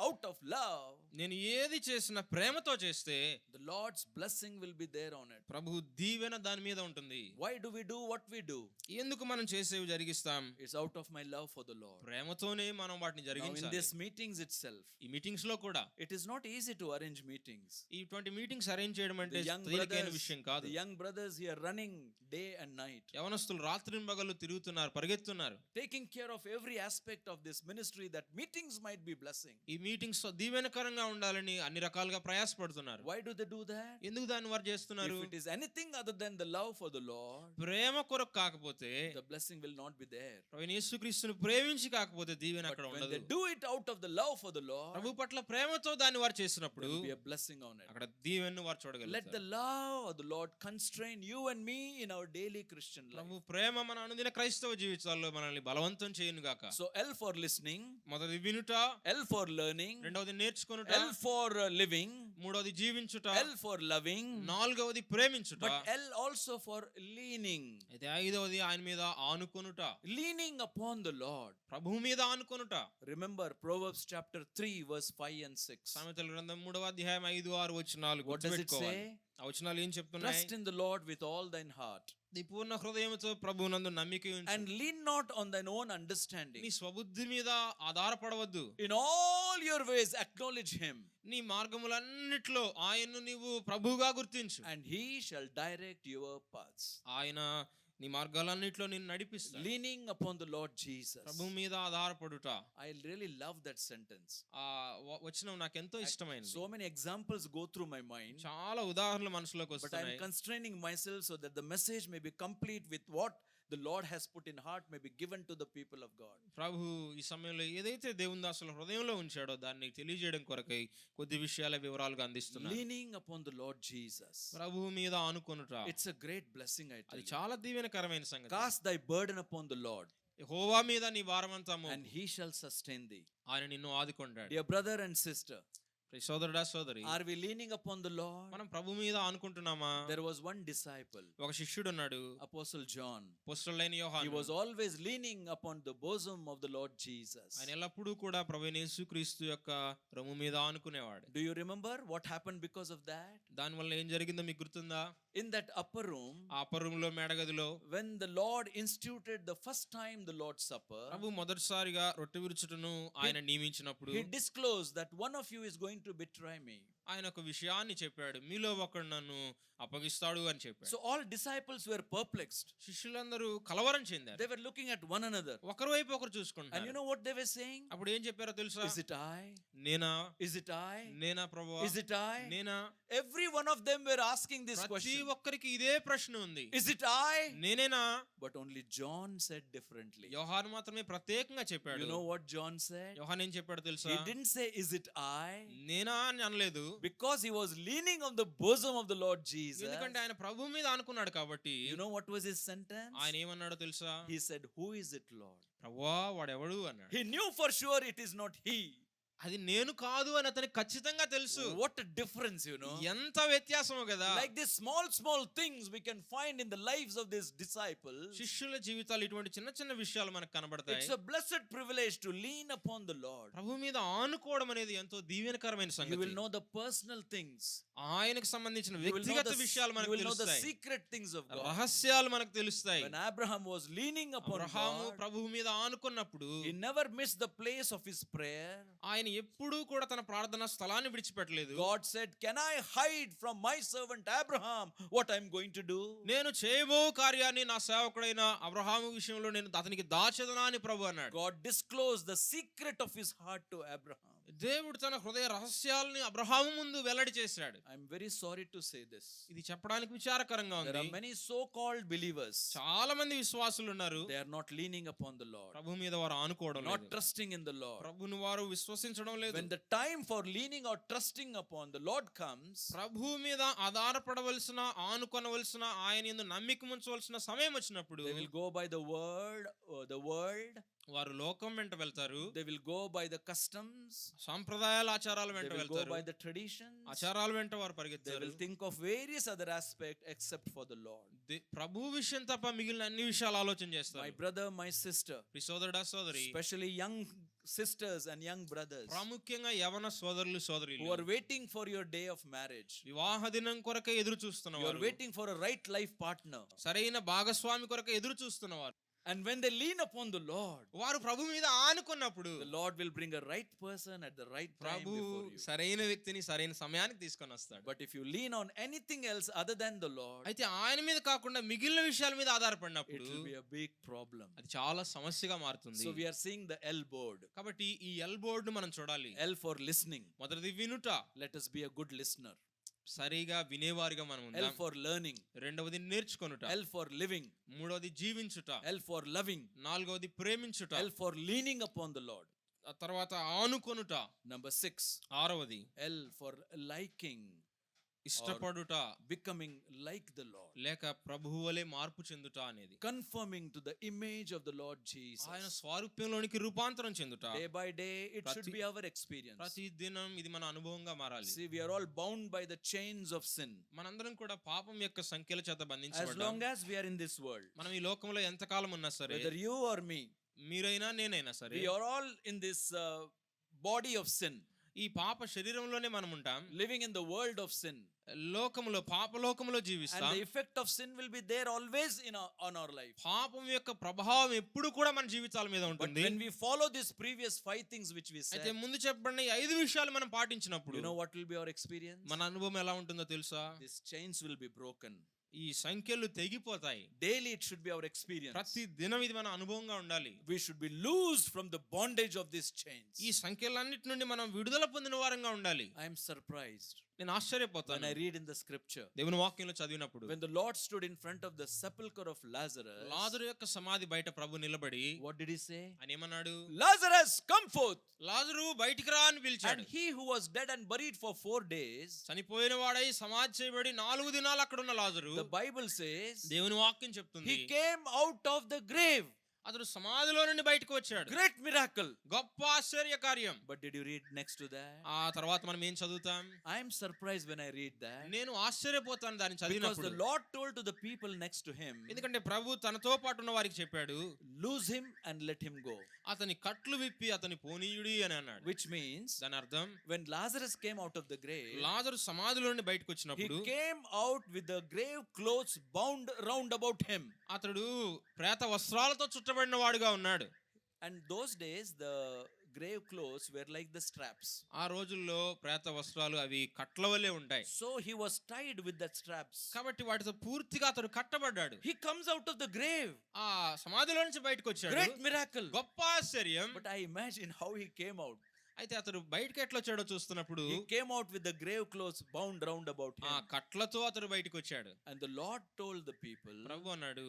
out of love, నేను ఏది చేసినా ప్రేమతో చేస్తే the Lord's blessing will be there on it. ప్రభు దీవెన దాని మీద ఉంటుంది. Why do we do what we do? ఎందుకు మనం చేసేవి జరిగిస్తాం? It's out of my love for the Lord. ప్రేమతోనే మనం వాటిని Now in జరిగించాలి. these meetings itself, ఈ మీటింగ్స్ లో కూడా it is not easy to arrange meetings. ఇటువంటి మీటింగ్స్ అరేంజ్ చేయడం అంటే The young తేలికైన విషయం కాదు. the young brothers here running day and night, యవనస్తులు రాత్రింబగళ్ళు తిరుగుతున్నారు, పరిగెత్తున్నారు. taking care of every aspect of this ministry that meetings might be blessing. ఈ మీటింగ్స్ దీవెనకరంగా ఉండాలని అన్ని రకాలుగా ప్రయాసపడుతున్నారు. Why do they do that? ఎందుకు దాన్ని వారు చేస్తున్నారు? If it is anything other than the love for the Lord, ప్రేమ కొరకు కాకపోతే, the blessing will not be there. ప్రభువైన యేసుక్రీస్తును ప్రేమించి కాకపోతే దీవెన But అక్కడ when ఉండదు. they do it out of the love for the Lord, ప్రభు పట్ల ప్రేమతో దాన్ని వారు చేసినప్పుడు there will be a blessing on it. అక్కడ దీవెనను వారు Let the చూడగలుగుతారు. love of the Lord constrain you and me in our daily Christian life. ప్రభు ప్రేమ మన అనుదిన క్రైస్తవ జీవితాల్లో మనల్ని బలవంతం చేయను గాక. So L for listening, మొదటి వినుట, L for learning, రెండవది నేర్చుకొనుట, L for living, మూడవది జీవించుట, L for loving, నాలుగవది ప్రేమించుట, but L also for leaning. అయితే ఐదవది ఆయన మీద ఆనుకొనుట, Leaning upon the Lord. ప్రభువు మీద ఆనుకొనుట. Remember Proverbs chapter 3 verse 5 and 6. సామెతల గ్రంథం 3వ అధ్యాయం 5, 6 వచనాలు What does it గుర్తుపెట్టుకోవాలి. say? ఆ వచనాలు ఏం చెప్తున్నాయి? Trust in the Lord with all thine heart, నీ పూర్ణ హృదయంతో ప్రభువునందు నమ్మిక ఉంచు. and lean not on thine own understanding. నీ స్వబుద్ధి మీద ఆధారపడవద్దు. In all your ways acknowledge him, నీ మార్గములన్నిట్లో ఆయన్ను నీవు ప్రభువుగా గుర్తించు. and he shall direct your paths. ఆయన నీ మార్గాలన్నిట్లో నిన్ను నడిపిస్తాడు. Leaning upon the Lord Jesus. ప్రభువు మీద ఆధారపడుట. I really love that sentence. ఆ వచనం నాకు ఎంతో ఇష్టమైనది. So many examples go through my mind, చాలా ఉదాహరణలు మనసులోకి but I am వస్తున్నాయి. constraining myself so that the message may be complete with what the Lord has put in heart may be given to the people of God. ప్రభు ఈ సమయంలో ఏదైతే దేవుని దాసుల హృదయంలో ఉంచాడో దాన్ని తెలియజేయడం కొరకై కొద్ది విషయాల వివరాలుగా అందిస్తున్నాడు. Leaning upon the Lord Jesus. ప్రభువు మీద ఆనుకొనుట It's a great blessing, I tell అది you. చాలా దీవెనకరమైన సంగతి. Cast thy burden upon the Lord, యెహోవా మీద నీ భారమంతా మోపు. and he shall sustain thee. ఆయన నిన్ను ఆదుకొంటాడు. Dear brother and sister, ప్రియ సోదరుడా సోదరి, are we leaning upon the Lord? మనం ప్రభు మీద ఆనుకుంటున్నామా? There was one disciple, ఒక శిష్యుడు ఉన్నాడు, Apostle John. అపోస్తలుడైన He యోహాను. was always leaning upon the bosom of the Lord Jesus. ఆయన ఎల్లప్పుడూ కూడా ప్రభువైన యేసుక్రీస్తు యొక్క రొమ్ము మీద ఆనుకునేవాడు. Do you remember what happened because of that? దానివల్ల ఏం జరిగిందో మీకు గుర్తుందా? In that upper room, ఆ అప్పర్ రూమ్ లో మేడగదిలో when the Lord instituted the first time the Lord's Supper, ప్రభు మొదటిసారిగా రొట్టె విరుచుటను ఆయన నియమించినప్పుడు he disclosed that one of you is going to betray me. ఆయన ఒక విషయాన్ని చెప్పాడు, మీలో ఒకడు నన్ను అప్పగిస్తాడు అని చెప్పాడు. So all disciples were perplexed. శిష్యులందరూ కలవరం చెందారు. They were looking at one another. ఒకరి వైపు ఒకరు And you చూసుకుంటారు. know what they were saying? అప్పుడు ఏం చెప్పారో తెలుసా? Is it I? నేనా? Is it I? నేనా ప్రభువా? Is it I? నేనా? Every one of them were asking this ప్రతి question. ఒక్కరికి ఇదే ప్రశ్న ఉంది. Is it I? నేనేనా? But only John said differently. యోహాను మాత్రమే ప్రత్యేకంగా చెప్పాడు. You know what John said? యోహాను ఏం చెప్పాడు తెలుసా? He didn't say, is it I? నేనా అని అనలేదు. Because he was leaning on the bosom of the Lord Jesus. ఎందుకంటే ఆయన ప్రభు మీద అనుకున్నాడు కాబట్టి. You know what was his sentence? ఆయన ఏమన్నాడో తెలుసా? He said, who is it, Lord? ప్రభువా వాడెవడు అన్నాడు. He knew for sure it is not he. అది నేను కాదు అని అతనికి ఖచ్చితంగా తెలుసు. What a difference, you know. ఎంత వ్యత్యాసమో కదా. Like these small things we can find in the lives of these disciples. శిష్యుల జీవితాలు ఇటువంటి చిన్న చిన్న విషయాలు మనకు కనబడతాయి. It's a blessed privilege to lean upon the Lord. ప్రభు మీద ఆనుకోవడం అనేది ఎంతో దీవెనకరమైన You సంగతి. will know the personal things. ఆయనకు సంబంధించిన You will know వ్యక్తిగత విషయాలు you మనకు will know the తెలుస్తాయి. secret things of God. రహస్యాలు మనకు తెలుస్తాయి. When Abraham was leaning upon Abraham God, ప్రభువు మీద ఆనుకున్నప్పుడు he never missed the place of his prayer. ఆయన ఎప్పుడూ కూడా తన ప్రార్థనా స్థలాన్ని విడిచిపెట్టలేదు. God said, can I hide from my servant Abraham what I'm going to do? నేను చేయబో కార్యాన్ని నా సేవకుడైన అబ్రహాము విషయంలో నేను అతనికి దాచెదనా అని ప్రభు అన్నాడు. God disclosed the secret of his heart to Abraham. దేవుడు తన హృదయ రహస్యాలని అబ్రహాము ముందు వెల్లడి చేశాడు. I'm very sorry to say this. ఇది చెప్పడానికి విచారకరంగా There ఉంది. are many so-called believers. చాలా మంది విశ్వాసులు ఉన్నారు. They are not leaning upon the Lord, ప్రభు మీద వారు ఆనుకోవడం not లేదు. trusting in the Lord. ప్రభుని వారు విశ్వసించడం లేదు. When the time for leaning or trusting upon the Lord comes, ప్రభు మీద ఆధారపడవలసిన ఆనుకొనవలసిన ఆయన యందు నమ్మిక ఉంచవలసిన సమయం వచ్చినప్పుడు they will go by the world. వారు లోకం వెంట వెళ్తారు. They will go by the customs. సాంప్రదాయాల ఆచారాల They వెంట will go వెళ్తారు. by the traditions. ఆచారాల వెంట వారు They పరిగెత్తారు. will think of various other aspects except for the Lord. ప్రభు విషయం తప్ప మిగిలిన అన్ని విషయాలు ఆలోచన My చేస్తారు. brother, my sister, ప్రియ సోదరుడా సోదరి, especially young sisters and young brothers ప్రాముఖ్యంగా యవన సోదరులు who సోదరీలు are waiting for your day of marriage. వివాహ దినం కొరకే ఎదురు You are చూస్తున్నవారు, waiting for a right life partner. సరైన భాగస్వామి కొరకే ఎదురు చూస్తున్నవారు, And when they lean upon the Lord, వారు ప్రభు మీద ఆనుకున్నప్పుడు the Lord will bring a right person at the right time Prabhu before you. సరైన వ్యక్తిని సరైన సమయానికి తీసుకొని వస్తాడు. But if you lean on anything else other than the Lord, అయితే ఆయన మీద కాకుండా మిగిలిన విషయాల మీద it ఆధారపడినప్పుడు will be a big problem. అది చాలా సమస్యగా మారుతుంది. So we are seeing the L board. కాబట్టి ఈ ఎల్ బోర్డ్ మనం చూడాలి. L for listening. మొదటిది వినుట, Let us be a good listener. సరిగా వినేవారిగా మనం L ఉందాం. for learning. రెండవది నేర్చుకొనుట, L for living. మూడవది జీవించుట, L for loving. నాలుగవది ప్రేమించుట, L for leaning upon the Lord. ఆ తర్వాత ఆనుకొనుట, Number 6. ఆరవది L for liking, ఇష్టపడుట, becoming like the Lord. లేక ప్రభువు వలె మార్పు చెందుట అనేది. Conforming to the image of the Lord Jesus. ఆయన స్వారూప్యంలోనికి రూపాంతరం చెందుట. Day by day, it should be our experience. ప్రతి దినం ఇది మన అనుభవంగా మారాలి. See, we are all bound by the chains of sin. మనందరం కూడా పాపం యొక్క సంఖ్యల చేత As బంధించబడ్డాం. long as we are in this world, మనం ఈ లోకంలో ఎంతకాలం ఉన్నా సరే, whether you or me, మీరైనా నేనైనా సరే, we are all in this body of sin. ఈ పాప శరీరంలోనే మనం ఉంటాం, living in the world of sin. లోకములో పాపలోకములో And జీవిస్తాం. the effect of sin will be there always on our life. పాపం యొక్క ప్రభావం ఎప్పుడు కూడా మన జీవితాల మీద But ఉంటుంది. when we follow these previous 5 things which we అయితే said, ముందు చెప్పబడిన ఈ 5 విషయాలు మనం పాటించినప్పుడు you know what will be our experience? మన అనుభవం ఎలా ఉంటుందో తెలుసా? These chains will be broken. ఈ సంఖ్యలు తెగిపోతాయి. Daily it should be our experience. ప్రతి దినం ఇది మన అనుభవంగా ఉండాలి. We should be loosed from the bondage of these chains. ఈ సంఖ్యలన్నిటి నుండి మనం విడుదల పొందిన వారంగా ఉండాలి. I am surprised నేను when ఆశ్చర్యపోతాను I read in the scripture, దేవుని వాక్యంలో చదివినప్పుడు, when the Lord stood in front of the sepulchre of Lazarus. లాజరు యొక్క సమాధి బయట ప్రభు నిలబడి What did he say? ఆయన ఏమన్నాడు? Lazarus, come forth. లాజరు బయటికి రా అని పిలిచాడు. And he who was dead and buried for 4 days, చనిపోయిన వాడై సమాధి చేయబడి 4 దినాలు అక్కడ ఉన్న లాజరు, the Bible says, దేవుని వాక్యం చెప్తుంది, he came out of the grave. అతడు సమాధిలో నుండి బయటకు వచ్చాడు. Great miracle. గొప్ప ఆశ్చర్య కార్యం. But did you read next to that? ఆ తర్వాత మనం ఏం చదువుతాం? I am surprised when I read that. నేను ఆశ్చర్యపోతాను దాన్ని Because చదివినప్పుడు. the Lord told to the people next to him, ఎందుకంటే ప్రభు తనతో పాటు ఉన్న వారికి చెప్పాడు, loose him and let him go. అతని కట్లు విప్పి అతని పోనీయుడి అని అన్నాడు. Which means, దాని అర్థం, when Lazarus came out of the grave, లాజరు సమాధిలో నుండి బయటకు he వచ్చినప్పుడు came out with the grave clothes bound round about him. అతడు ప్రేత వస్త్రాలతో చుట్టబడిన వాడుగా ఉన్నాడు. And those days, the grave clothes were like the straps. ఆ రోజుల్లో ప్రేత వస్త్రాలు అవి కట్ల వలె ఉంటాయి. So he was tied with that straps. కాబట్టి వాటితో పూర్తిగా అతడు కట్టబడ్డాడు. He comes out of the grave. ఆ సమాధిలో నుంచి బయటకు వచ్చాడు. Great miracle. గొప్ప ఆశ్చర్యం. But I imagine how he came out. అయితే అతడు బయటకు ఎట్లా వచ్చాడో చూస్తున్నప్పుడు, He came out with the grave clothes bound round about ఆ him. కట్లతో అతడు బయటకు వచ్చాడు. And the Lord told the people, ప్రభు అన్నాడు,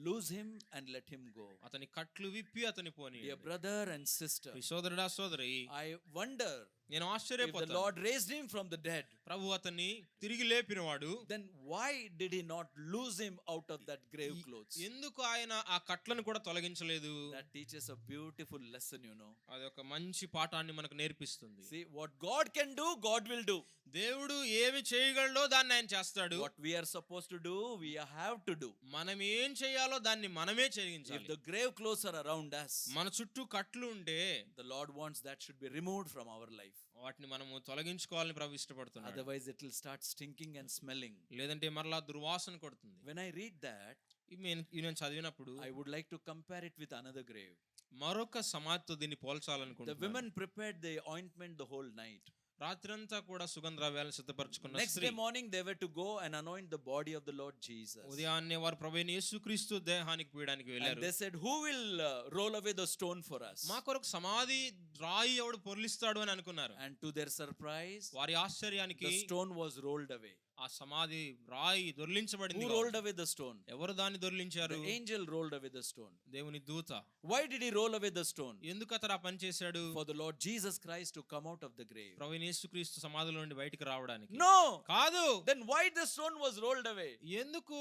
loose him and let him go. అతని కట్లు విప్పి అతని పోని. Dear brother and sister, సోదరుడా సోదరి, I wonder నేను if the ఆశ్చర్యపోతాను. Lord raised him from the dead, ప్రభు అతన్ని తిరిగి లేపినవాడు, then why did he not loose him out of that grave clothes? ఎందుకు ఆయన ఆ కట్లను కూడా తొలగించలేదు? That teaches a beautiful lesson, you know. అది ఒక మంచి పాఠాన్ని మనకు నేర్పిస్తుంది. See, what God can do, God will do. దేవుడు ఏమి చేయగలడో దాన్ని ఆయన చేస్తాడు. What we are supposed to do, we have to do. మనం ఏం చేయాలో దాన్ని మనమే If చేయించాలి. the grave clothes are around us, మన చుట్టూ కట్లు ఉంటే the Lord wants that should be removed from our life. వాటిని మనము తొలగించుకోవాలని ప్రభు ఇష్టపడుతున్నాడు. Otherwise, it will start stinking and smelling. లేదంటే మరలా దుర్వాసన కొడుతుంది. When I read that, ఇవి నేను చదివినప్పుడు I would like to compare it with another grave. మరొక సమాధితో దీన్ని The పోల్చాలనుకుంటున్నాను. women prepared the ointment the whole night. రాత్రంతా కూడా సుగంధ ద్రవ్యాలను సిద్ధపరచుకున్న Next స్త్రీ, day morning, they were to go and anoint the body of the Lord Jesus. ఉదయాన్నే వారు ప్రభువైన యేసుక్రీస్తు దేహానికి పోయడానికి And వెళ్ళారు. they said, who will roll away the stone for us? మా కొరకు సమాధి రాయి ఎవడు పొర్లిస్తాడు అని అనుకున్నారు. And to their surprise, వారి ఆశ్చర్యానికి the stone was rolled away. ఆ సమాధి రాయి దొర్లించబడింది. Who rolled away the stone? ఎవరు దాన్ని దొర్లించారు? The angel rolled away the stone. దేవుని దూత. Why did he roll away the stone? ఎందుకు అతడు ఆ పని చేశాడు? For the Lord Jesus Christ to come out of the grave. ప్రభువైన యేసుక్రీస్తు సమాధిలో నుండి బయటికి రావడానికి. No! కాదు. Then why the stone was rolled away? ఎందుకు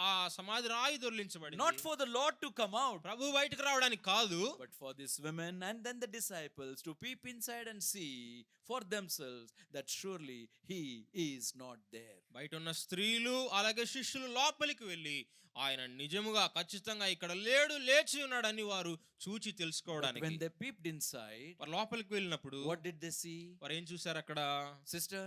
ఆ సమాధి రాయి దొర్లించబడింది? Not for the Lord to come out, ప్రభు బయటికి రావడానికి కాదు, but for these women and then the disciples to peep inside and see for themselves that surely he is not there. బయట ఉన్న స్త్రీలు అలాగే శిష్యులు లోపలికి వెళ్ళి ఆయన నిజముగా ఖచ్చితంగా ఇక్కడ లేడు, లేచి ఉన్నాడని వారు చూచి But తెలుసుకోవడానికి when they peeped inside, వారు లోపలికి వెళ్ళినప్పుడు what did they see? వారు ఏం చూశారు? అక్కడ Sister,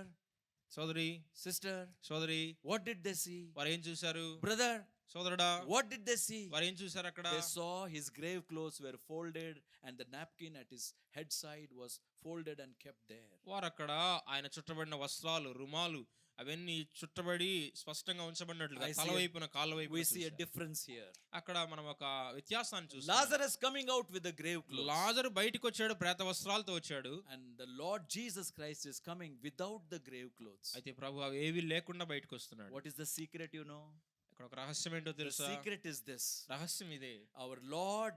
సోదరి sister, సోదరి what did they see? వారు ఏం చూశారు? Brother, సోదరుడా what did they see? వారు ఏం చూశారు? అక్కడ They saw his grave clothes were folded and the napkin at his head side was folded and kept there. వారు అక్కడ ఆయన చుట్టబడిన వస్త్రాలు, రుమాలు అవన్నీ చుట్టబడి స్పష్టంగా ఉంచబడినట్లుగా I see తల a- వైపున కాళ్ళ వైపున We see a చూశారు. difference here. అక్కడ మనం ఒక వ్యత్యాసాన్ని చూస్తాం. Lazarus coming out with the grave clothes. లాజరు బయటికి వచ్చాడు, ప్రేత వస్త్రాలతో వచ్చాడు. And the Lord Jesus Christ is coming without the grave clothes. అయితే ప్రభు అవి ఏవి లేకుండా బయటకు వస్తున్నాడు. What is the secret, you know? ఇక్కడ ఒక రహస్యం ఏంటో The తెలుసా? secret is this. రహస్యం ఇదే. Our Lord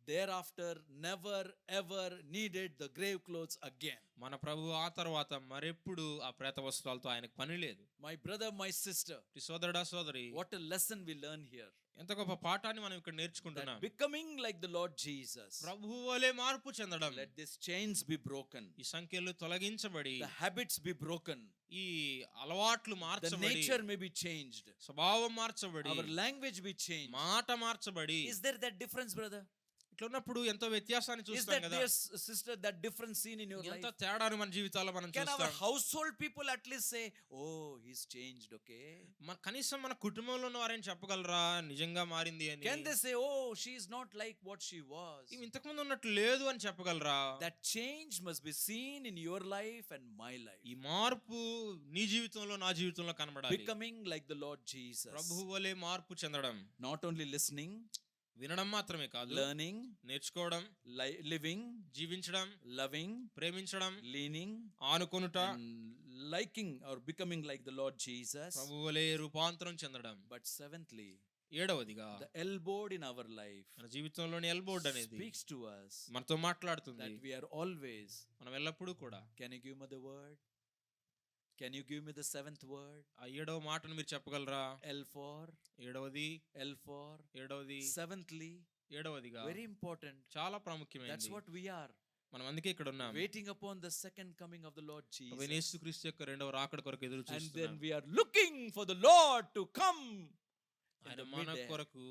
thereafter never ever needed the grave clothes again. మన ప్రభు ఆ తర్వాత మరెప్పుడు ఆ ప్రేత వస్త్రాలతో ఆయనకు పని లేదు. My brother, my sister, ఈ సోదరుడా సోదరి, what a lesson we learn here. ఎంత గొప్ప పాఠాన్ని మనం ఇక్కడ నేర్చుకుంటున్నాం. That becoming like the Lord Jesus, ప్రభువు వలె మార్పు చెందడం, let these chains be broken, ఈ సంఖ్యలు తొలగించబడి, the habits be broken, ఈ అలవాట్లు the మార్చబడి, nature may be changed, స్వభావం మార్చబడి, our language be changed. మాట మార్చబడి. Is there that difference, brother? ఇట్లా ఉన్నప్పుడు ఎంతో వ్యత్యాసాన్ని Is చూస్తాం that కదా. there, sister, that different scene in your ఎంత life? తేడాను మన జీవితాల్లో మనం Can our చూస్తాం. household people at least say, oh, he's changed, okay? కనీసం మన కుటుంబంలో ఉన్న వారేం చెప్పగలరా నిజంగా మారింది అని? Can they say, oh, she's not like what she was? ఇవి ఇంతకు ముందు ఉన్నట్టు లేదు అని చెప్పగలరా? That change must be seen in your life and my life. ఈ మార్పు నీ జీవితంలో నా జీవితంలో కనబడాలి. Becoming like the Lord Jesus. ప్రభువు వలె మార్పు చెందడం. Not only listening, వినడం మాత్రమే కాదు, learning, నేర్చుకోవడం, living, జీవించడం, loving, ప్రేమించడం, leaning, ఆనుకొనుట, and liking or becoming like the Lord Jesus. ప్రభువు వలె రూపాంతరం చెందడం. But seventhly, ఏడవదిగా the elbowed in our life మన జీవితంలోని ఎల్బోర్డ్ అనేది speaks to us మనతో మాట్లాడుతుంది. that we are always. మనం ఎల్లప్పుడూ కూడా. Can you give me the word? Can you give me the seventh word? ఆ ఏడవ మాటను మీరు చెప్పగలరా? L for, ఏడవది, L for, ఏడవది, seventhly, ఏడవదిగా very important. చాలా That's ప్రాముఖ్యమైనది. what we are. మనం అందుకే ఇక్కడ ఉన్నాం. Waiting upon the second coming of the Lord Jesus. యేసుక్రీస్తు యొక్క రెండవ రాకడ కొరకు ఎదురు And then చూస్తున్నాం. we are looking for the Lord to come. in ఆయన the మన mid-air. కొరకు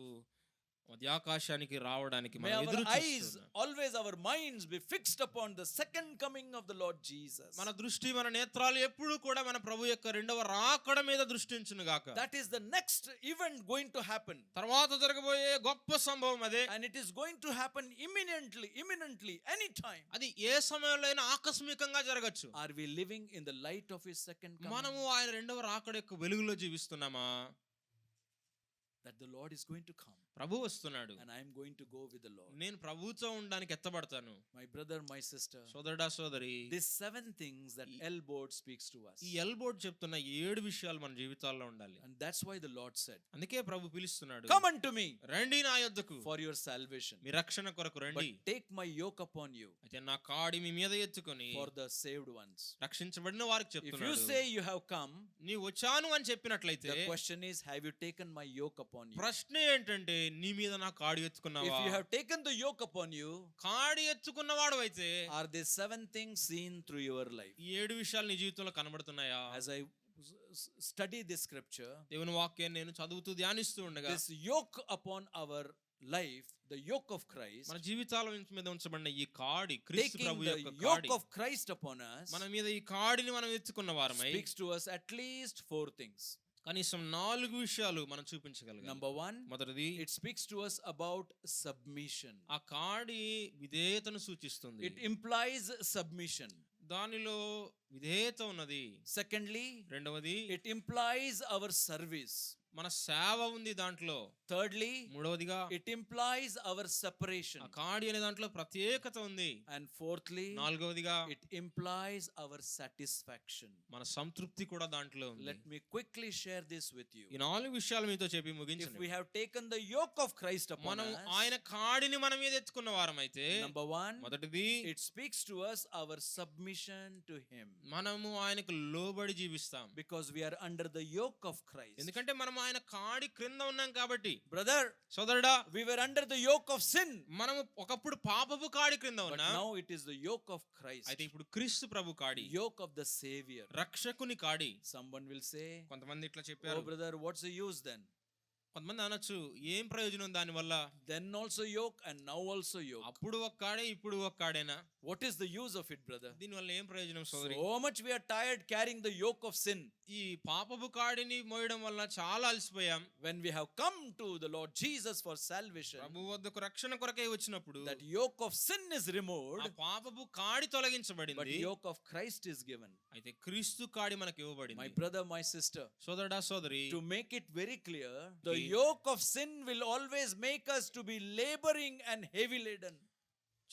మధ్యాకాశానికి రావడానికి May మనం our ఎదురు eyes, చూస్తున్నాం. always our minds be fixed upon the second coming of the Lord Jesus. మన దృష్టి, మన నేత్రాలు ఎప్పుడూ కూడా మన ప్రభు యొక్క రెండవ రాకడ మీద దృష్టించును గాక. That is the next event going to happen. తర్వాత జరగబోయే గొప్ప సంభవం అదే. And it is going to happen imminently, anytime. అది ఏ సమయంలో అయినా ఆకస్మికంగా జరగచ్చు. Are we living in the light of his second coming? మనము ఆయన రెండవ రాకడ యొక్క వెలుగులో జీవిస్తున్నామా? That the Lord is going to come. ప్రభు వస్తున్నాడు, And I am going to go with the Lord. నేను ప్రభువుతో ఉండడానికి ఎత్తబడతాను. My brother, my sister. సోదరుడా సోదరి, These 7 things that L board speaks to us. ఈ ఎల్బోర్డ్ చెప్తున్న 7 విషయాలు మన జీవితాల్లో ఉండాలి. And that's why the Lord said, అందుకే ప్రభు పిలుస్తున్నాడు, come unto me రండి నా యొద్దకు for your salvation. మీ రక్షణ కొరకు But రండి. take my yoke upon you అయితే నా కాడి మీ మీద ఎత్తుకొని for the saved ones. రక్షించబడిన వారికి If you చెప్తున్నాడు. say you have come, నీ వచ్చాను అని చెప్పినట్లయితే the question is, have you taken my yoke upon you? ప్రశ్న ఏంటంటే నీ మీద నా కాడి ఎత్తుకున్నావా? If you have taken the yoke upon you, కాడి ఎత్తుకున్నవాడు అయితే are these 7 things seen through your life? ఈ 7 విషయాలు నీ జీవితంలో కనబడుతున్నాయా? As I study this scripture, దేవుని వాక్యాన్ని నేను చదువుతూ ధ్యానిస్తూ ఉండగా this yoke upon our life, the yoke of Christ, మన జీవితాల మీద ఉంచబడిన ఈ కాడి, క్రీస్తు taking ప్రభు the యొక్క yoke కాడి, of Christ upon us, మన మీద ఈ కాడిని మనం ఎత్తుకున్న వారమై speaks to us at least 4 things. కనీసం 4 విషయాలు మనం చూపించగలిగాం. Number 1, మొదటిది, it speaks to us about submission. ఆ కాడి విధేయతను సూచిస్తుంది. It implies submission. దానిలో విధేయత ఉన్నది. Secondly, రెండవది, it implies our service. మన సేవ ఉంది దాంట్లో. Thirdly, మూడవదిగా, it implies our separation. ఆ కాడి అనే దాంట్లో ప్రత్యేకత ఉంది. And fourthly, నాలుగవదిగా, it implies our satisfaction. మన సంతృప్తి కూడా దాంట్లో ఉంది. Let me quickly share this with you. ఈ 4 విషయాలు మీతో చెప్పి If ముగించండి. we have taken the yoke of Christ upon మనం us, ఆయన కాడిని మన మీద ఎత్తుకున్న వారమైతే, number 1, మొదటిది, it speaks to us our submission to him. మనము ఆయనకు లోబడి జీవిస్తాం. Because we are under the yoke of Christ. ఎందుకంటే మనం ఆయన కాడి క్రింద ఉన్నాం కాబట్టి. Brother, సోదరుడా, we were under the yoke of sin. మనము ఒకప్పుడు పాపపు కాడి క్రింద But ఉన్నాం. now it is the yoke of Christ. అయితే ఇప్పుడు క్రీస్తు ప్రభు కాడి, Yoke of the Savior. రక్షకుని కాడి. Someone will say, కొంతమంది ఇట్లా oh చెప్పారు. brother, what's the use then? కొంతమంది అనొచ్చు, ఏం ప్రయోజనం దాని వల్ల? Then also yoke and now also yoke. అప్పుడు ఒక కాడే, ఇప్పుడు ఒక కాడేనా? What is the use of it, brother? దీని వల్ల ఏం ప్రయోజనం సోదరి? So much we are tired carrying the yoke of sin. ఈ పాపపు కాడిని మోయడం వల్ల చాలా అలసిపోయాం. When we have come to the Lord Jesus for salvation, ప్రభు వద్దకు రక్షణ కొరకై వచ్చినప్పుడు that yoke of sin is ఆ removed, పాపపు కాడి but తొలగించబడింది. yoke of Christ is given. అయితే క్రీస్తు కాడి మనకు My ఇవ్వబడింది. brother, my sister, సోదరుడా సోదరి, to make it very clear, the yoke of sin will always make us to be laboring and heavy laden.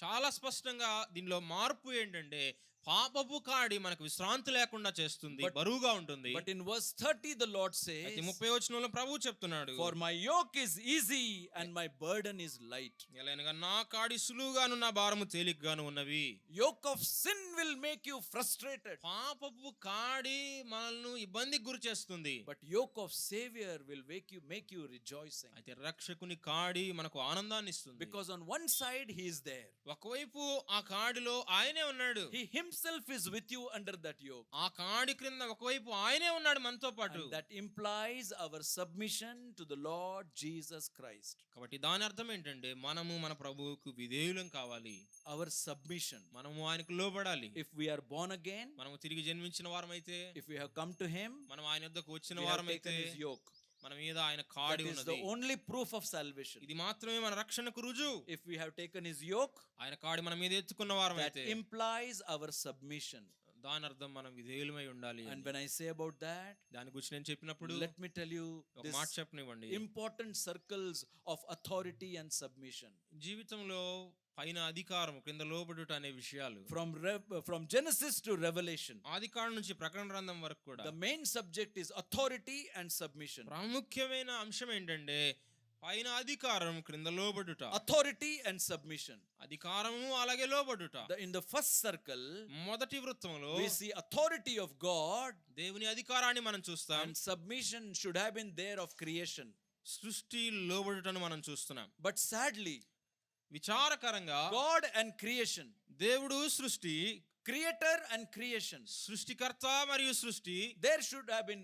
చాలా స్పష్టంగా దీనిలో మార్పు ఏంటంటే, పాపపు కాడి మనకు విశ్రాంతి లేకుండా చేస్తుంది, బరువుగా ఉంటుంది. But in verse 30 the Lord అయితే says, 30వ వచనంలో ప్రభువు చెప్తున్నాడు, for my yoke is easy and my burden is light. ఎలాగనగా నా కాడి సులువుగాను నా భారము తేలికగాను ఉన్నవి. Yoke of sin will make you frustrated, పాపపు కాడి మనల్ని ఇబ్బందికి గురి చేస్తుంది. but yoke of Savior will make you rejoicing. అయితే రక్షకుని కాడి మనకు ఆనందాన్ని ఇస్తుంది. Because on one side he is there. ఒకవైపు ఆ కాడిలో ఆయనే ఉన్నాడు. He himself himself is with you under that yoke. ఆ కాడి క్రింద ఒకవైపు ఆయనే ఉన్నాడు మనతో పాటు. And that implies our submission to the Lord Jesus Christ. కాబట్టి దాని అర్థం ఏంటంటే మనము మన ప్రభువుకు విధేయులం కావాలి. Our submission. మనము ఆయనకు లోబడాలి. If we are born again, మనము తిరిగి జన్మించిన వారమైతే, if we have come to him, మనం ఆయన వద్దకు వచ్చిన we have వారమైతే, taken his yoke. మన మీద ఆయన That కాడి is ఉన్నది. the only proof of salvation. ఇది మాత్రమే మన రక్షణకు రుజువు. If we have taken his yoke, ఆయన కాడి మన మీద ఎత్తుకున్న that వారమైతే, implies our submission. దాని అర్థం మనం విధేయులమై ఉండాలి. And when I say about that, దాని గురించి నేను చెప్పినప్పుడు let me tell you ఒక మాట this చెప్పనివ్వండి. important circles of authority and submission. జీవితంలో పైన అధికారం, కింద లోబడుట అనే విషయాలు From Genesis to Revelation, ఆదికాండం నుంచి ప్రకటన గ్రంథం వరకు కూడా the main subject is authority and submission. ప్రాముఖ్యమైన అంశం ఏంటంటే పైన అధికారం, క్రింద లోబడుట. Authority and submission. అధికారము అలాగే లోబడుట. In the first circle, మొదటి వృత్తంలో we see authority of God, దేవుని అధికారాన్ని మనం చూస్తాం. and submission should have been there of creation. సృష్టి లోబడుటను మనం చూస్తున్నాం. But sadly, విచారకరంగా God and creation, దేవుడు సృష్టి, creator and creation, సృష్టికర్త మరియు సృష్టి, there should have been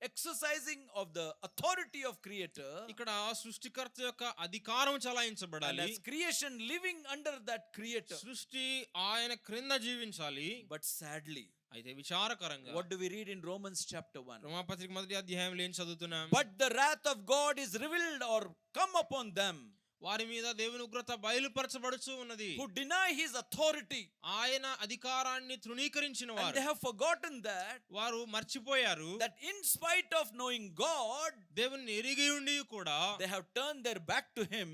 exercising of the authority of creator, ఇక్కడ సృష్టికర్త యొక్క అధికారం and చలాయించబడాలి. as creation living under that creator. సృష్టి ఆయన క్రింద జీవించాలి. But sadly, అయితే విచారకరంగా what do we read in Romans chapter 1? రోమాపత్రిక మొదటి అధ్యాయంలో ఏం చదువుతున్నాం? But the wrath of God is revealed or come upon them వారి మీద దేవుని ఉగ్రత బయలుపరచబడుచు ఉన్నది, who deny his authority, ఆయన అధికారాన్ని తృణీకరించిన and వారు. they have forgotten that వారు మర్చిపోయారు in spite of knowing God, దేవుని ఎరిగి ఉండి కూడా they have turned their back to him.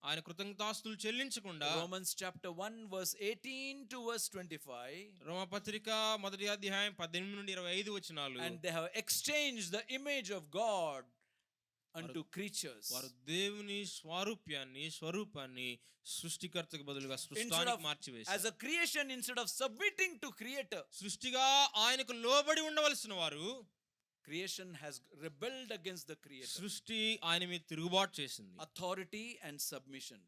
ఆయన కృతజ్ఞతాస్తులు చెల్లించకుండా. Romans chapter 1 verse 18 to verse 25, రోమపత్రిక మొదటి అధ్యాయం 18 నుండి 25 వచనాలు. and they have exchanged the image of God unto creatures. వారు దేవుని స్వరూపాన్ని సృష్టికర్తకు బదులుగా Instead సృష్టానికి of, మార్చివేశారు. as a creation, instead of submitting to creator, సృష్టిగా ఆయనకు లోబడి ఉండవలసిన వారు, creation has rebelled against the creator. సృష్టి ఆయన మీద తిరుగుబాటు చేసింది. Authority and submission.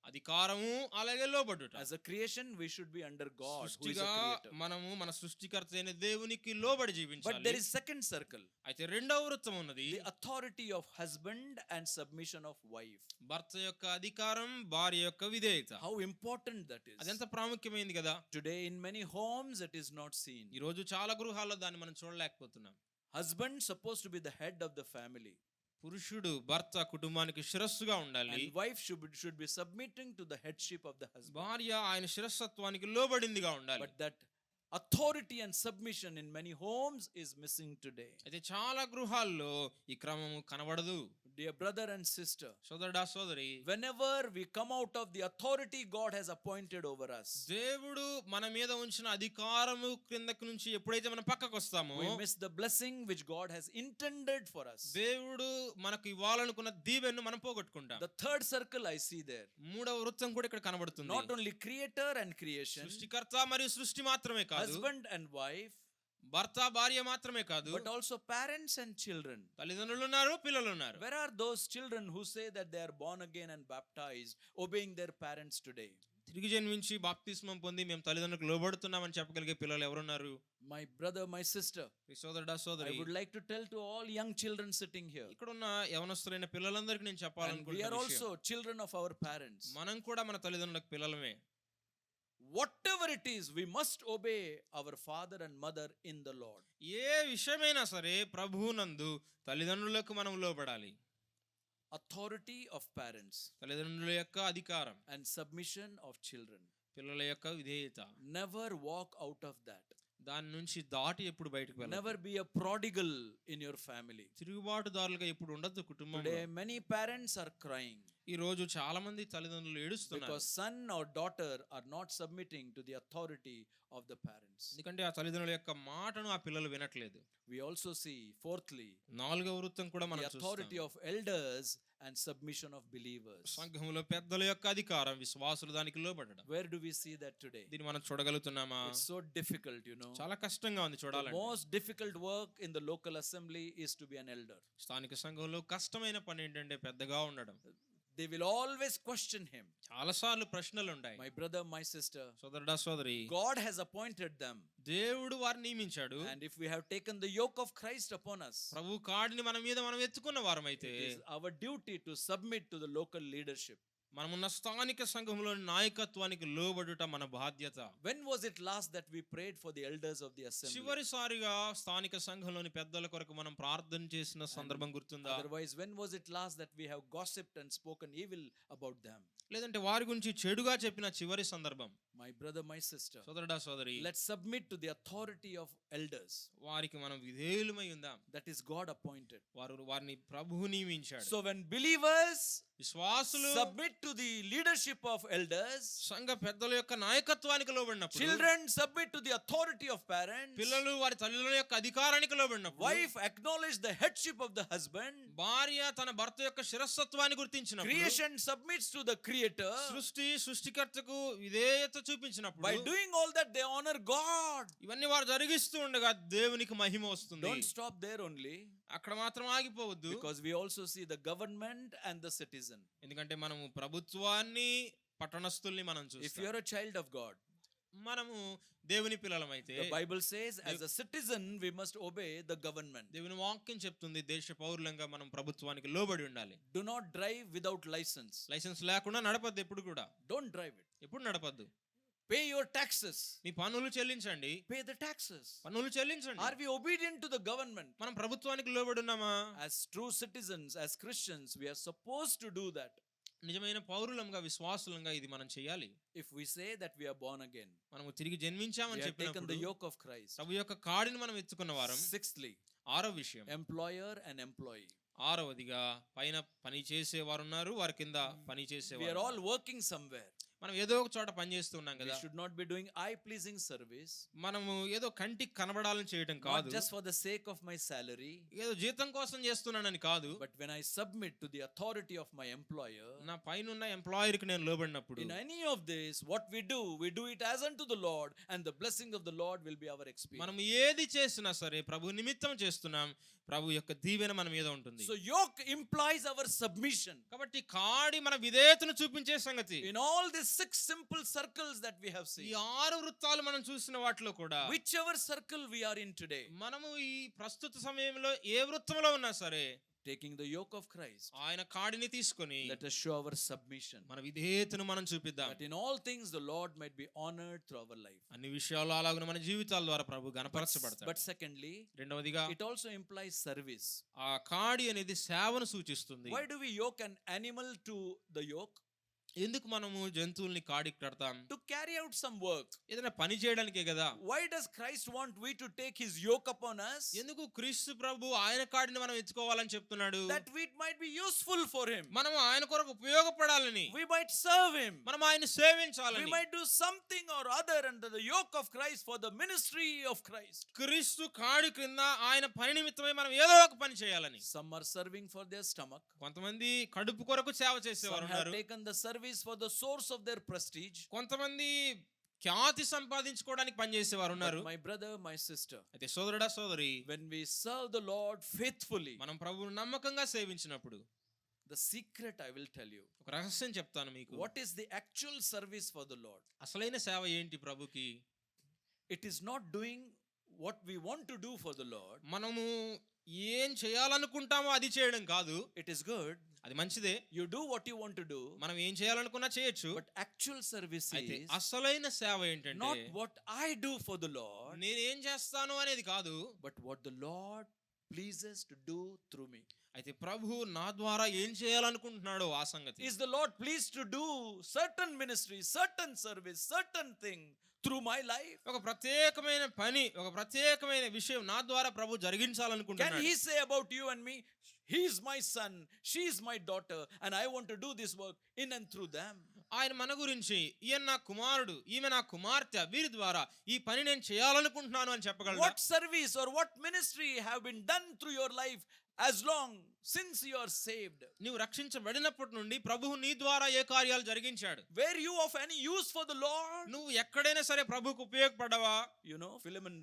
అధికారము అలాగే లోబడుట. As a creation, we should be under God, who is a సృష్టిగా creator. మనము మన సృష్టికర్త అయిన దేవునికి లోబడి But జీవించాలి. there is second circle, అయితే రెండవ వృత్తం ఉన్నది, the authority of husband and submission of wife. భర్త యొక్క అధికారం, భార్య యొక్క విధేయత. How important that is. అదెంత ప్రాముఖ్యమైనది కదా. Today in many homes it is not seen. ఈ రోజు చాలా గృహాల్లో దాన్ని మనం చూడలేకపోతున్నాం. Husband supposed to be the head of the family, పురుషుడు, భర్త కుటుంబానికి శిరస్సుగా ఉండాలి. and wife should be submitting to the headship of the husband. భార్య ఆయన శిరస్సత్వానికి లోబడిందిగా ఉండాలి. But that authority and submission in many homes is missing today. అయితే చాలా గృహాల్లో ఈ క్రమము కనబడదు. Dear brother and sister, సోదరుడా సోదరి, whenever we come out of the authority God has appointed over us, దేవుడు మన మీద ఉంచిన అధికారము క్రిందకి నుంచి ఎప్పుడైతే మనం పక్కకు వస్తామో, we miss the blessing which God has intended for us. దేవుడు మనకు ఇవ్వాలనుకున్న దీవెనను మనం పోగొట్టుకుంటాం. The third circle I see there, మూడవ వృత్తం కూడా ఇక్కడ కనబడుతుంది. not only creator and creation, సృష్టికర్త మరియు సృష్టి మాత్రమే కాదు, husband and wife, భర్త భార్య మాత్రమే కాదు, but also parents and children. తల్లిదండ్రులు ఉన్నారు, పిల్లలు ఉన్నారు. Where are those children who say that they are born again and baptized, obeying their parents today? తిరిగి జన్మించి బాప్తిస్మం పొంది మేము తల్లిదండ్రులకు లోబడుతున్నామని చెప్పగలిగే పిల్లలు ఎవరున్నారు? My brother, my sister, సోదరుడా I సోదరి, would like to tell to all young children sitting here, ఇక్కడ ఉన్న యవనస్తులైన పిల్లలందరికీ నేను and we are చెప్పాలనుకుంటున్న విషయం, also children of our parents. మనం కూడా మన తల్లిదండ్రులకు పిల్లలమే. Whatever it is, we must obey our father and mother in the Lord. ఏ విషయమైనా సరే ప్రభువునందు తల్లిదండ్రులకు మనం లోబడాలి. Authority of parents తల్లిదండ్రుల యొక్క అధికారం, and submission of children. పిల్లల యొక్క విధేయత, Never walk out of that. దాని నుంచి దాటి ఎప్పుడు బయటకు వెళ్ళాలి. Never be a prodigal in your family. తిరుగుబాటుదారులుగా ఎప్పుడు ఉండొద్దు కుటుంబంలో. Today many parents are crying ఈ రోజు చాలా మంది తల్లిదండ్రులు ఏడుస్తున్నారు. because son or daughter are not submitting to the authority of the parents. ఎందుకంటే ఆ తల్లిదండ్రుల యొక్క మాటను ఆ పిల్లలు వినట్లేదు. We also see, fourthly, నాలుగవ వృత్తం కూడా మనం the authority చూస్తాం. of elders and submission of believers. సంఘములో పెద్దల యొక్క అధికారం, విశ్వాసులు దానికి లోబడడం. Where do we see that today? దీన్ని మనం చూడగలుగుతున్నామా? It's so difficult, you know. చాలా కష్టంగా ఉంది The చూడాలంటే. most difficult work in the local assembly is to be an elder. స్థానిక సంఘంలో కష్టమైన పని ఏంటంటే పెద్దగా ఉండడం. they will always question him. చాలాసార్లు ప్రశ్నలు ఉంటాయి. My brother, my sister, సోదరుడా సోదరి, God has appointed them. దేవుడు వారిని నియమించాడు. And if we have taken the yoke of Christ upon us, ప్రభు కాడిని మన మీద మనం ఎత్తుకున్న వారమైతే it is our duty to submit to the local leadership. మనమున్న స్థానిక సంఘంలోని నాయకత్వానికి లోబడుట మన బాధ్యత. When was it last that we prayed for the elders of the assembly? చివరిసారిగా స్థానిక సంఘంలోని పెద్దల కొరకు మనం ప్రార్థన చేసిన సందర్భం గుర్తుందా? Otherwise, when was it last that we have gossiped and spoken evil about them? లేదంటే వారి గురించి చెడుగా చెప్పిన చివరి సందర్భం? My brother, my sister, సోదరుడా సోదరి, let's submit to the authority of elders. వారికి మనం విధేయులమై ఉందాం. That is God appointed. వారిని ప్రభువు నియమించాడు. So when believers విశ్వాసులు submit to the leadership of elders, సంఘ పెద్దల యొక్క నాయకత్వానికి లోబడినప్పుడు, children submit to the authority of parents, పిల్లలు వారి తల్లిదండ్రుల యొక్క అధికారానికి లోబడినప్పుడు, wife acknowledge the headship of the husband, భార్య తన భర్త యొక్క శిరస్సత్వాన్ని గుర్తించినప్పుడు, creation submits to the creator, సృష్టికర్తకు విధేయత చూపించినప్పుడు, by doing all that they honor God. ఇవన్నీ వారు జరిగిస్తూ ఉండగా దేవునికి మహిమ వస్తుంది. Don't stop there only, అక్కడ మాత్రం ఆగిపోవద్దు. because we also see the government and the citizen. ఎందుకంటే మనము ప్రభుత్వాన్ని పట్టణస్థుల్ని మనం If చూస్తాం. you are a child of God, మనము దేవుని పిల్లలమైతే the Bible says as a citizen we must obey the government. దేవుని వాక్యం చెప్తుంది దేశ పౌరులంగా మనం ప్రభుత్వానికి లోబడి ఉండాలి. Do not drive without license. Licence లేకుండా నడపద్దు. ఎప్పుడు కూడా Don't drive it. ఎప్పుడు నడపద్దు. Pay your taxes. మీ పన్నులు చెల్లించండి. Pay the taxes. పన్నులు చెల్లించండి. Are we obedient to the government? మనం ప్రభుత్వానికి లోబడి ఉన్నామా? As true citizens, as Christians, we are supposed to do that. నిజమైన పౌరులంగా విశ్వాసులంగా ఇది మనం చేయాలి. If we say that we are born again, మనము తిరిగి we జన్మించామని have taken the చెప్పినప్పుడు yoke of Christ. ప్రభు యొక్క కాడిని మనం ఎత్తుకున్న వారం. Sixthly, ఆరవ విషయం, employer and employee. ఆరవదిగా పైన పని చేసేవారు ఉన్నారు, వారి కింద పని We are చేసేవారు. all working somewhere. మనం ఏదో ఒక చోట పని చేస్తున్నాం We కదా. should not be doing eye-pleasing service, మనము ఏదో కంటికి కనబడాలని చేయటం not కాదు, just for the sake of my salary, ఏదో జీతం కోసం చేస్తున్నానని కాదు. but when I submit to the authority of my employer. నా పైన ఎంప్లాయర్కి నేను లోబడినప్పుడు In any of this, what we do it as unto the Lord, and the blessing of the Lord will be our experience. మనం ఏది చేసినా సరే ప్రభు నిమిత్తం చేస్తున్నాం, ప్రభు యొక్క దీవెన మన మీద ఉంటుంది. So yoke implies our submission. కాబట్టి కాడి మన విధేయతను చూపించే సంగతి. In all these 6 simple circles that we have ఈ seen, 6 వృత్తాలు మనం చూసిన వాటిలో కూడా whichever circle we are in today, మనము ఈ ప్రస్తుత సమయంలో ఏ వృత్తంలో ఉన్నా సరే taking the yoke of Christ, ఆయన కాడిని తీసుకొని let us show our submission. మన విధేయతను మనం చూపిద్దాం. That in all things the Lord might be honored through our life. అన్ని విషయాల్లో అలాగే మన జీవితాల ద్వారా ప్రభు గణపరచబడతాడు. But secondly, రెండవదిగా it also implies service. ఆ కాడి అనేది సేవను సూచిస్తుంది. Why do we yoke an animal to the yoke? ఎందుకు మనము జంతువుల్ని కాడికి కడతాం? To carry out some work. ఏదైనా పని చేయడానికే కదా. Why does Christ want we to take his yoke upon us? ఎందుకు క్రీస్తు ప్రభు ఆయన కాడిని మనం ఎత్తుకోవాలని చెప్తున్నాడు? That we might be useful for him. మనం ఆయన కొరకు ఉపయోగపడాలని, We might serve him. మనం ఆయన We సేవించాలని, might do something or other under the yoke of Christ for the ministry of Christ. క్రీస్తు కాడి క్రింద ఆయన పని నిమిత్తమై మనం ఏదో ఒక పని చేయాలని. Some are serving for their stomach. కొంతమంది కడుపు కొరకు సేవ చేసేవారు Some have ఉన్నారు. taken the service for the source of their prestige. కొంతమంది ఖ్యాతి సంపాదించుకోవడానికి పనిచేసేవారు ఉన్నారు. But my brother, my sister, అయితే సోదరుడా సోదరి, when we serve the Lord faithfully, మనం ప్రభువును నమ్మకంగా సేవించినప్పుడు the secret I will tell you. ఒక రహస్యం చెప్తాను మీకు. What is the actual service for the Lord? అసలైన సేవ ఏంటి ప్రభుకి? It is not doing what we want to do for the Lord. మనము ఏం చేయాలనుకుంటామో అది చేయడం కాదు. It is good. అది మంచిదే. You do what you want to do. మనం ఏం చేయాలనుకున్నా చేయొచ్చు. But actual service అయితే is అసలైన సేవ ఏంటంటే not what I do for the Lord, నేనేం చేస్తాను అనేది కాదు, but what the Lord pleases to do through me. అయితే ప్రభు నా ద్వారా ఏం చేయాలనుకుంటున్నాడో ఆ సంగతి. Is the Lord pleased to do certain ministry, certain service, certain thing through my life? ఒక ప్రత్యేకమైన పని, ఒక ప్రత్యేకమైన విషయం నా ద్వారా ప్రభు Can జరిగించాలనుకుంటున్నాడు. he say about you and me, he is my son, she is my daughter, and I want to do this work in and through them? ఆయన మన గురించి ఈయన నా కుమారుడు, ఈమె నా కుమార్తె, వీరి ద్వారా ఈ పని నేను చేయాలనుకుంటున్నాను అని చెప్పగలరా? What service or what ministry have been done through your life as long since you are saved? నీవు రక్షించబడినప్పటి నుండి ప్రభువు నీ ద్వారా ఏ కార్యాలు జరిగించాడు? Were you of any use for the Lord? నువ్వు ఎక్కడైనా సరే ప్రభువుకు ఉపయోగపడవా? You know, Philemon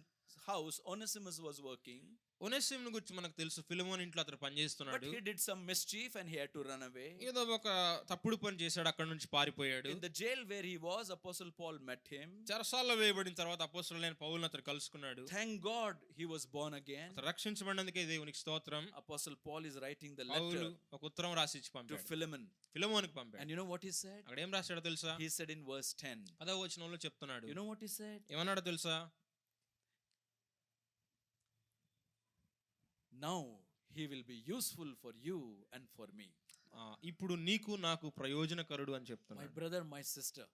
house Onesimus was working, ఒనేసిమును గురించి మనకు తెలుసు, ఫిలెమోను ఇంట్లో అతను but పనిచేస్తున్నాడు. he did some mischief and he had to run away. ఏదో ఒక తప్పుడు పని చేశాడు, అక్కడ నుంచి పారిపోయాడు. In the jail where he was, Apostle Paul met him. చెరసాలలో వేయబడిన తర్వాత అపోస్తలుడైన పౌలును అతను కలుసుకున్నాడు. Thank God he was born again. అతను రక్షించబడినందుకే దేవునికి స్తోత్రం. Apostle Paul is writing the Paul letter ఒక ఉత్తరం రాసి ఇచ్చి to పంపాడు, Philemon. ఫిలెమోనుకు పంపాడు. And you know what he said? అక్కడ ఏం రాశాడో తెలుసా? He said in verse 10. 10వ వచనంలో చెప్తున్నాడు. You know what he said? ఏమన్నాడో తెలుసా? Now he will be useful for you and for me. ఇప్పుడు నీకు నాకు ప్రయోజనకరుడు అని My చెప్తున్నాడు. brother, my sister,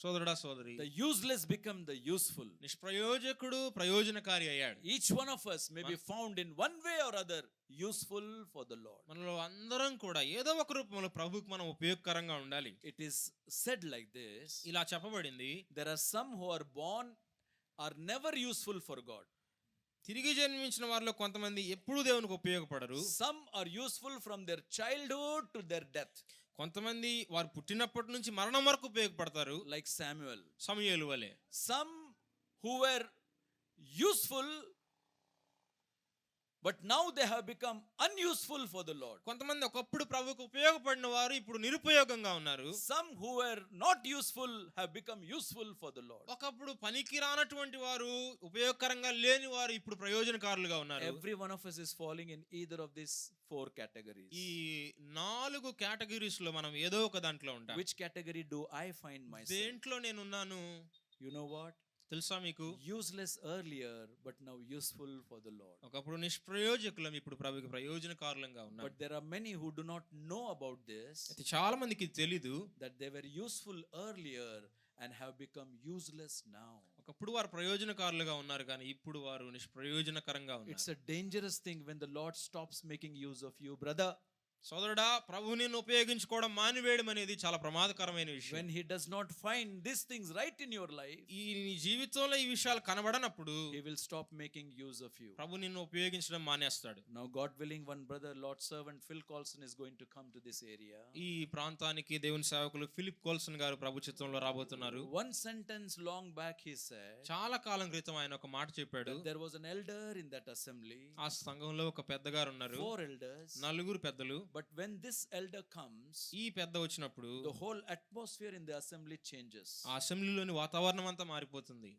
సోదరుడా సోదరి, the useless become the useful. నిష్ప్రయోజకుడు ప్రయోజనకారి అయ్యాడు. Each one of us may be found in one way or other useful for the Lord. మనలో అందరం కూడా ఏదో ఒక రూపంలో ప్రభువుకు మనం ఉపయోగకరంగా ఉండాలి. It is said like this: ఇలా చెప్పబడింది, there are some who are born are never useful for God. తిరిగి జన్మించిన వారిలో కొంతమంది ఎప్పుడూ దేవునికి ఉపయోగపడరు. Some are useful from their childhood to their death, కొంతమంది వారు పుట్టినప్పటి నుంచి మరణం వరకు ఉపయోగపడతారు, like Samuel. సమూయేలు వలె. Some who were useful but now they have become unuseful for the Lord. కొంతమంది ఒకప్పుడు ప్రభువుకు ఉపయోగపడిన వారు ఇప్పుడు నిరుపయోగంగా ఉన్నారు. Some who were not useful have become useful for the Lord. ఒకప్పుడు పనికి రానటువంటి వారు, ఉపయోగకరంగా లేని వారు ఇప్పుడు ప్రయోజనకారులుగా ఉన్నారు. Every one of us is falling in either of these four categories. ఈ 4 కేటగిరీస్ లో మనం ఏదో ఒక దాంట్లో ఉంటాం. Which category do I find myself? దేంట్లో నేను ఉన్నాను You know what? తెలుసా మీకు? Useless earlier but now useful for the Lord. ఒకప్పుడు నిష్ప్రయోజకులం, ఇప్పుడు ప్రభువుకి ప్రయోజనకారులంగా ఉన్నాం. But there are many who do not know about this, అయితే చాలా మందికి తెలీదు, that they were useful earlier and have become useless now. ఒకప్పుడు వారు ప్రయోజనకారులుగా ఉన్నారు కానీ ఇప్పుడు వారు నిష్ప్రయోజనకరంగా ఉన్నారు. It's a dangerous thing when the Lord stops making use of you, brother. సోదరుడా, ప్రభువు నిన్ను ఉపయోగించుకోవడం మానివేయడం అనేది చాలా ప్రమాదకరమైన విషయం. When he does not find these things right in your life, ఈ నీ జీవితంలో ఈ విషయాలు కనబడనప్పుడు he will stop making use of you. ప్రభు నిన్ను ఉపయోగించడం మానేస్తాడు. Now, God willing, one brother, Lord servant Phil Colson is going to come to this area. ఈ ప్రాంతానికి దేవుని సేవకులు ఫిలిప్ కోల్సన్ గారు ప్రభు చిత్తంలో రాబోతున్నారు. One sentence long back he said, చాలా కాలం క్రితం ఆయన ఒక మాట చెప్పాడు. that there was an elder in that assembly, ఆ సంఘంలో ఒక పెద్దగారు ఉన్నారు, 4 elders. 4 పెద్దలు. But when this elder comes, ఈ పెద్ద వచ్చినప్పుడు the whole atmosphere in the assembly changes. ఆ అసెంబ్లీలోని వాతావరణం అంతా మారిపోతుంది.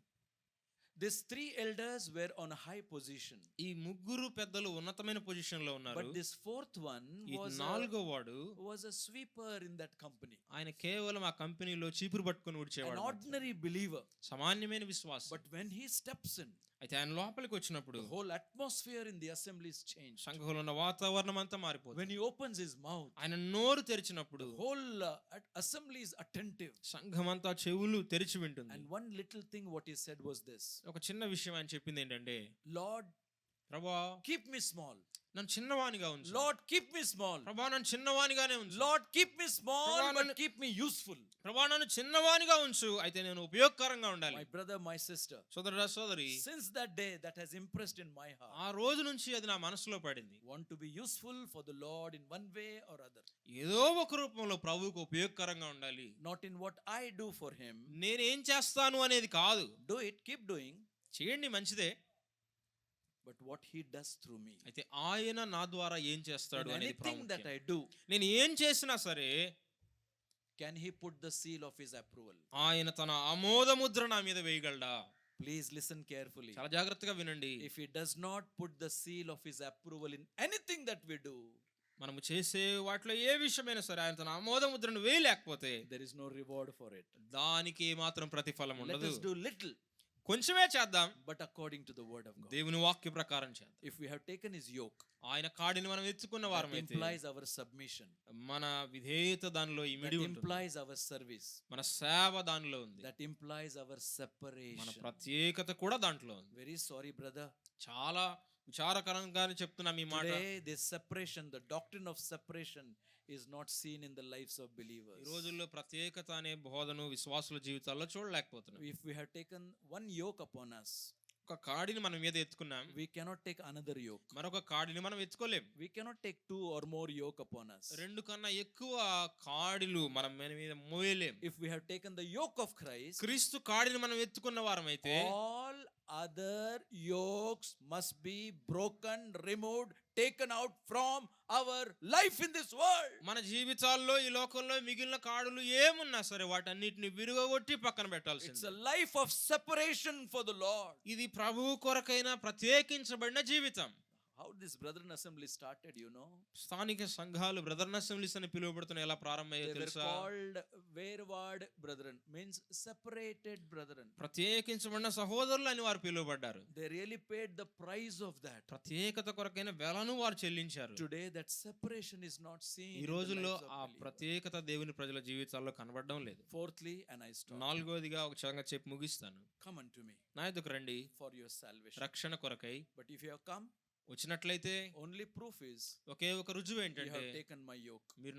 These 3 elders were on a high position. ఈ 3 పెద్దలు ఉన్నతమైన పొజిషన్ లో ఉన్నారు. But this 4th one ఈ 4వ వాడు was a sweeper in that company. ఆయన కేవలం ఆ కంపెనీలో చీపురు పట్టుకొని An ఊడ్చేవాడు, ordinary believer. సామాన్యమైన విశ్వాసం. But when he steps in, అయితే ఆయన లోపలికి వచ్చినప్పుడు the whole atmosphere in the assembly is changed. సంఘంలో ఉన్న వాతావరణం అంతా మారిపోతుంది. When he opens his mouth, ఆయన నోరు తెరిచినప్పుడు the whole assembly is attentive. సంఘం అంతా చెవులు తెరిచి వింటుంది. And one little thing what he said was this: ఒక చిన్న విషయం ఆయన చెప్పింది ఏంటంటే, Lord, ప్రభా keep me small. నన్ను చిన్నవానిగా ఉంచు. Lord, keep me small. ప్రభా నన్ను చిన్నవానిగానే ఉంచు. Lord, keep me small, ప్రభా, but నన్ను- keep me useful. ప్రభా నన్ను చిన్నవానిగా ఉంచు, అయితే నేను ఉపయోగకరంగా ఉండాలి. My brother, my sister, సోదరుడా సోదరి, since that day that has impressed in my heart, ఆ రోజు నుంచి అది నా మనసులో పడింది. want to be useful for the Lord in one way or other. ఏదో ఒక రూపంలో ప్రభువుకు ఉపయోగకరంగా ఉండాలి. Not in what I do for him. నేనేం చేస్తాను అనేది కాదు, Do it, keep doing, చేయండి మంచిదే, but what he does through me. అయితే ఆయన నా ద్వారా ఏం చేస్తాడు In అనేది anything that ప్రాముఖ్యం. I do, నేను ఏం చేసినా సరే can he put the seal of his approval? ఆయన తన ఆమోద ముద్ర నా మీద వేయగలడా? Please listen carefully. చాలా జాగ్రత్తగా వినండి. If he does not put the seal of his approval in anything that we do, మనము చేసే వాటిలో ఏ విషయమైనా సరే ఆయన తన ఆమోద ముద్రను వేయలేకపోతే there is no reward for it. దానికి మాత్రం ప్రతిఫలం Let ఉండదు. us do little, కొంచెమే చేద్దాం, but according to the word of God. దేవుని వాక్య ప్రకారం చేద్దాం. If we have taken his yoke, ఆయన కాడిని మనం ఎత్తుకున్న that వారమైతే implies our submission. మన విధేయత దానిలో That ఇమిడి ఉంటుంది. implies our service. మన సేవ దానిలో ఉంది. That implies our మన separation. ప్రత్యేకత కూడా దాంట్లో ఉంది. Very sorry, brother. చాలా విచారకరంగానే చెప్తున్నాం ఈ మాట. Today, this separation, the doctrine of separation, is not seen in the lives of believers. ఈ రోజుల్లో ప్రత్యేకత అనే బోధను విశ్వాసుల జీవితాల్లో చూడలేకపోతున్నాం. If we have taken one yoke upon us, ఒక కాడిని మనం మీద ఎత్తుకున్నాం, we cannot take another yoke. మరొక కాడిని మనం ఎత్తుకోలేం. We cannot take 2 or more yoke upon us. రెండు కన్నా ఎక్కువ కాడిలు మనం మన మీద మోయలేం. If we have taken the yoke of Christ, క్రీస్తు కాడిని మనం ఎత్తుకున్న వారమైతే all other yokes must be broken, removed, taken out from our life in this world. మన జీవితాల్లో ఈ లోకంలో మిగిలిన కాడులు ఏమున్నా సరే వాటన్నిటిని విరుగగొట్టి పక్కన It's పెట్టాల్సింది. a life of separation for the Lord. ఇది ప్రభువు కొరకైన ప్రత్యేకించబడిన జీవితం. How this brethren assembly started, you know? స్థానిక సంఘాలు బ్రదర్న్ అసెంబ్లీస్ అని పిలువబడుతున్న ఎలా ప్రారంభమయ్యో They were తెలుసా? called wayward brethren, means separated brethren. ప్రత్యేకించబడిన సహోదరులు అని వారు పిలువబడ్డారు. They really paid the price of that. ప్రత్యేకత కొరకైన వెలను వారు చెల్లించారు. Today that separation is not seen ఈ in the రోజుల్లో lives of ఆ believers. ప్రత్యేకత దేవుని ప్రజల జీవితాల్లో కనబడడం లేదు. Fourthly, and I stop. నాలుగోదిగా ఒక సంగతి చెప్పి ముగిస్తాను. Come unto me నా ఎదుకు రండి for your salvation. రక్షణ కొరకై. But if you have come, వచ్చినట్లయితే only proof is ఒకే ఒక రుజువు you ఏంటంటే have taken my yoke. మీరు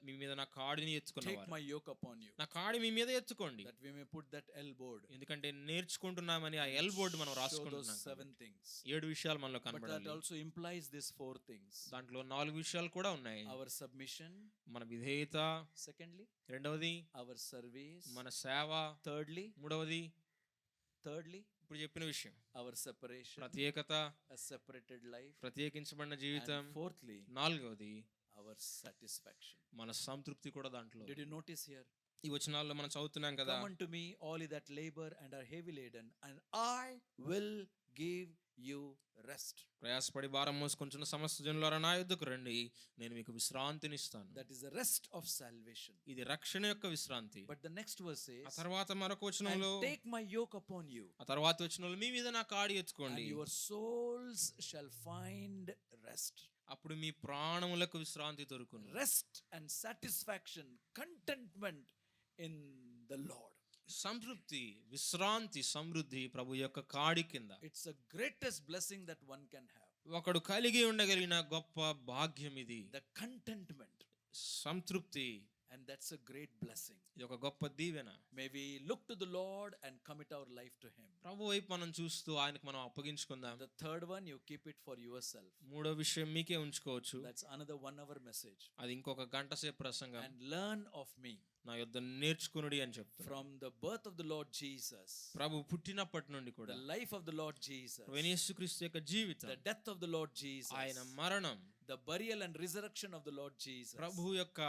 మీ మీద నా కాడిని Take ఎత్తుకున్నవారు. my yoke upon you, నా కాడి మీ మీద ఎత్తుకోండి. that we may put that L board. ఎందుకంటే నేర్చుకుంటున్నామని ఆ ఎల్ బోర్డు మనం Show those రాసుకుంటున్నాం. 7 things. 7 విషయాలు మనలో But that కనబడాలి. also implies these 4 things. దాంట్లో 4 విషయాలు కూడా ఉన్నాయి. Our submission, మన విధేయత, secondly, రెండవది our service, మన సేవ, thirdly, ఇప్పుడు చెప్పిన విషయం our separation, ప్రత్యేకత, a separated life, ప్రత్యేకించబడిన జీవితం, and fourthly, నాలుగవది our satisfaction. మన సంతృప్తి కూడా దాంట్లో. Did you notice here? ఈ వచనాల్లో మనం చదువుతున్నాం కదా, Come unto me, all ye that labor and are heavy laden, and I will give you rest. ప్రయాసపడి భారం మోసుకొంచున్న సమస్త జనులారా నా యొద్దకు రండి, నేను మీకు విశ్రాంతినిస్తాను. That is the rest of salvation. ఇది రక్షణ యొక్క విశ్రాంతి. But the next verse ఆ says, తర్వాత మరొక and వచనంలో, take my yoke upon you, ఆ తర్వాత వచనంలో మీ మీద నా కాడి ఎత్తుకోండి, and your souls shall find rest. అప్పుడు మీ ప్రాణములకు విశ్రాంతి దొరుకును. Rest and satisfaction, contentment in the Lord. సంతృప్తి, విశ్రాంతి, సమృద్ధి ప్రభు యొక్క కాడి కింద. It's the greatest blessing that one can have. ఒకడు కలిగి ఉండగలిగిన గొప్ప భాగ్యం ఇది. The contentment. సంతృప్తి, And that's a great blessing. ఇది ఒక గొప్ప దీవెన. May we look to the Lord and commit our life to Him. ప్రభు వైపు మనం చూస్తూ ఆయనకు మనం అప్పగించుకుందాం. The third one, you keep it for yourself. మూడో విషయం మీకే ఉంచుకోవచ్చు. That's another 1 hour message. అది ఇంకొక గంట సేపు ప్రసంగం. And learn of me. నా యొద్ద నేర్చుకునుడి అని చెప్తాను. From the birth of the Lord Jesus, ప్రభు పుట్టినప్పటి నుండి కూడా, the life of the Lord Jesus, యేసుక్రీస్తు యొక్క జీవితం, the death of the Lord Jesus, ఆయన మరణం, the burial and resurrection of the Lord Jesus, ప్రభు యొక్క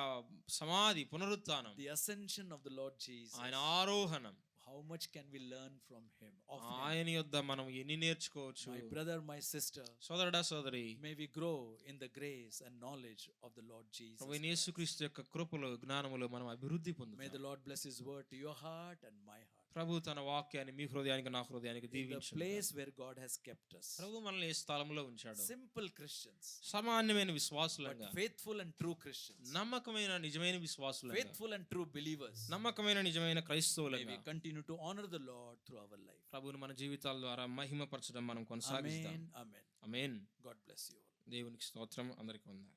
సమాధి, పునరుత్థానం, the ascension of the Lord Jesus. ఆయన ఆరోహణం. How much can we learn from Him? Of Him? ఆయన యొద్ద మనం ఎన్ని నేర్చుకోవచ్చు. My brother, my sister, సోదరుడా సోదరి, may we grow in the grace and knowledge of the Lord Jesus. ప్రభు యేసుక్రీస్తు యొక్క కృపలో, జ్ఞానములో మనం అభివృద్ధి May పొందుతాం. the Lord bless His word to your heart and my heart. ప్రభు తన వాక్యాన్ని మీ హృదయానికి, నా హృదయానికి In the దీవించును. place where God has kept us. ప్రభు మనల్ని ఏ స్థలంలో ఉంచాడు. Simple Christians, సామాన్యమైన but విశ్వాసులంగా, faithful and true Christians. నమ్మకమైన నిజమైన విశ్వాసులంగా, Faithful and true believers. నమ్మకమైన నిజమైన May క్రైస్తవులంగా we continue to honor the Lord through our life. ప్రభువును మన జీవితాల ద్వారా మహిమపరచడం మనం కొనసాగిస్తాం. Amen. Amen. Amen. God bless you all. దేవునికి స్తోత్రం. అందరికీ వందనాలు.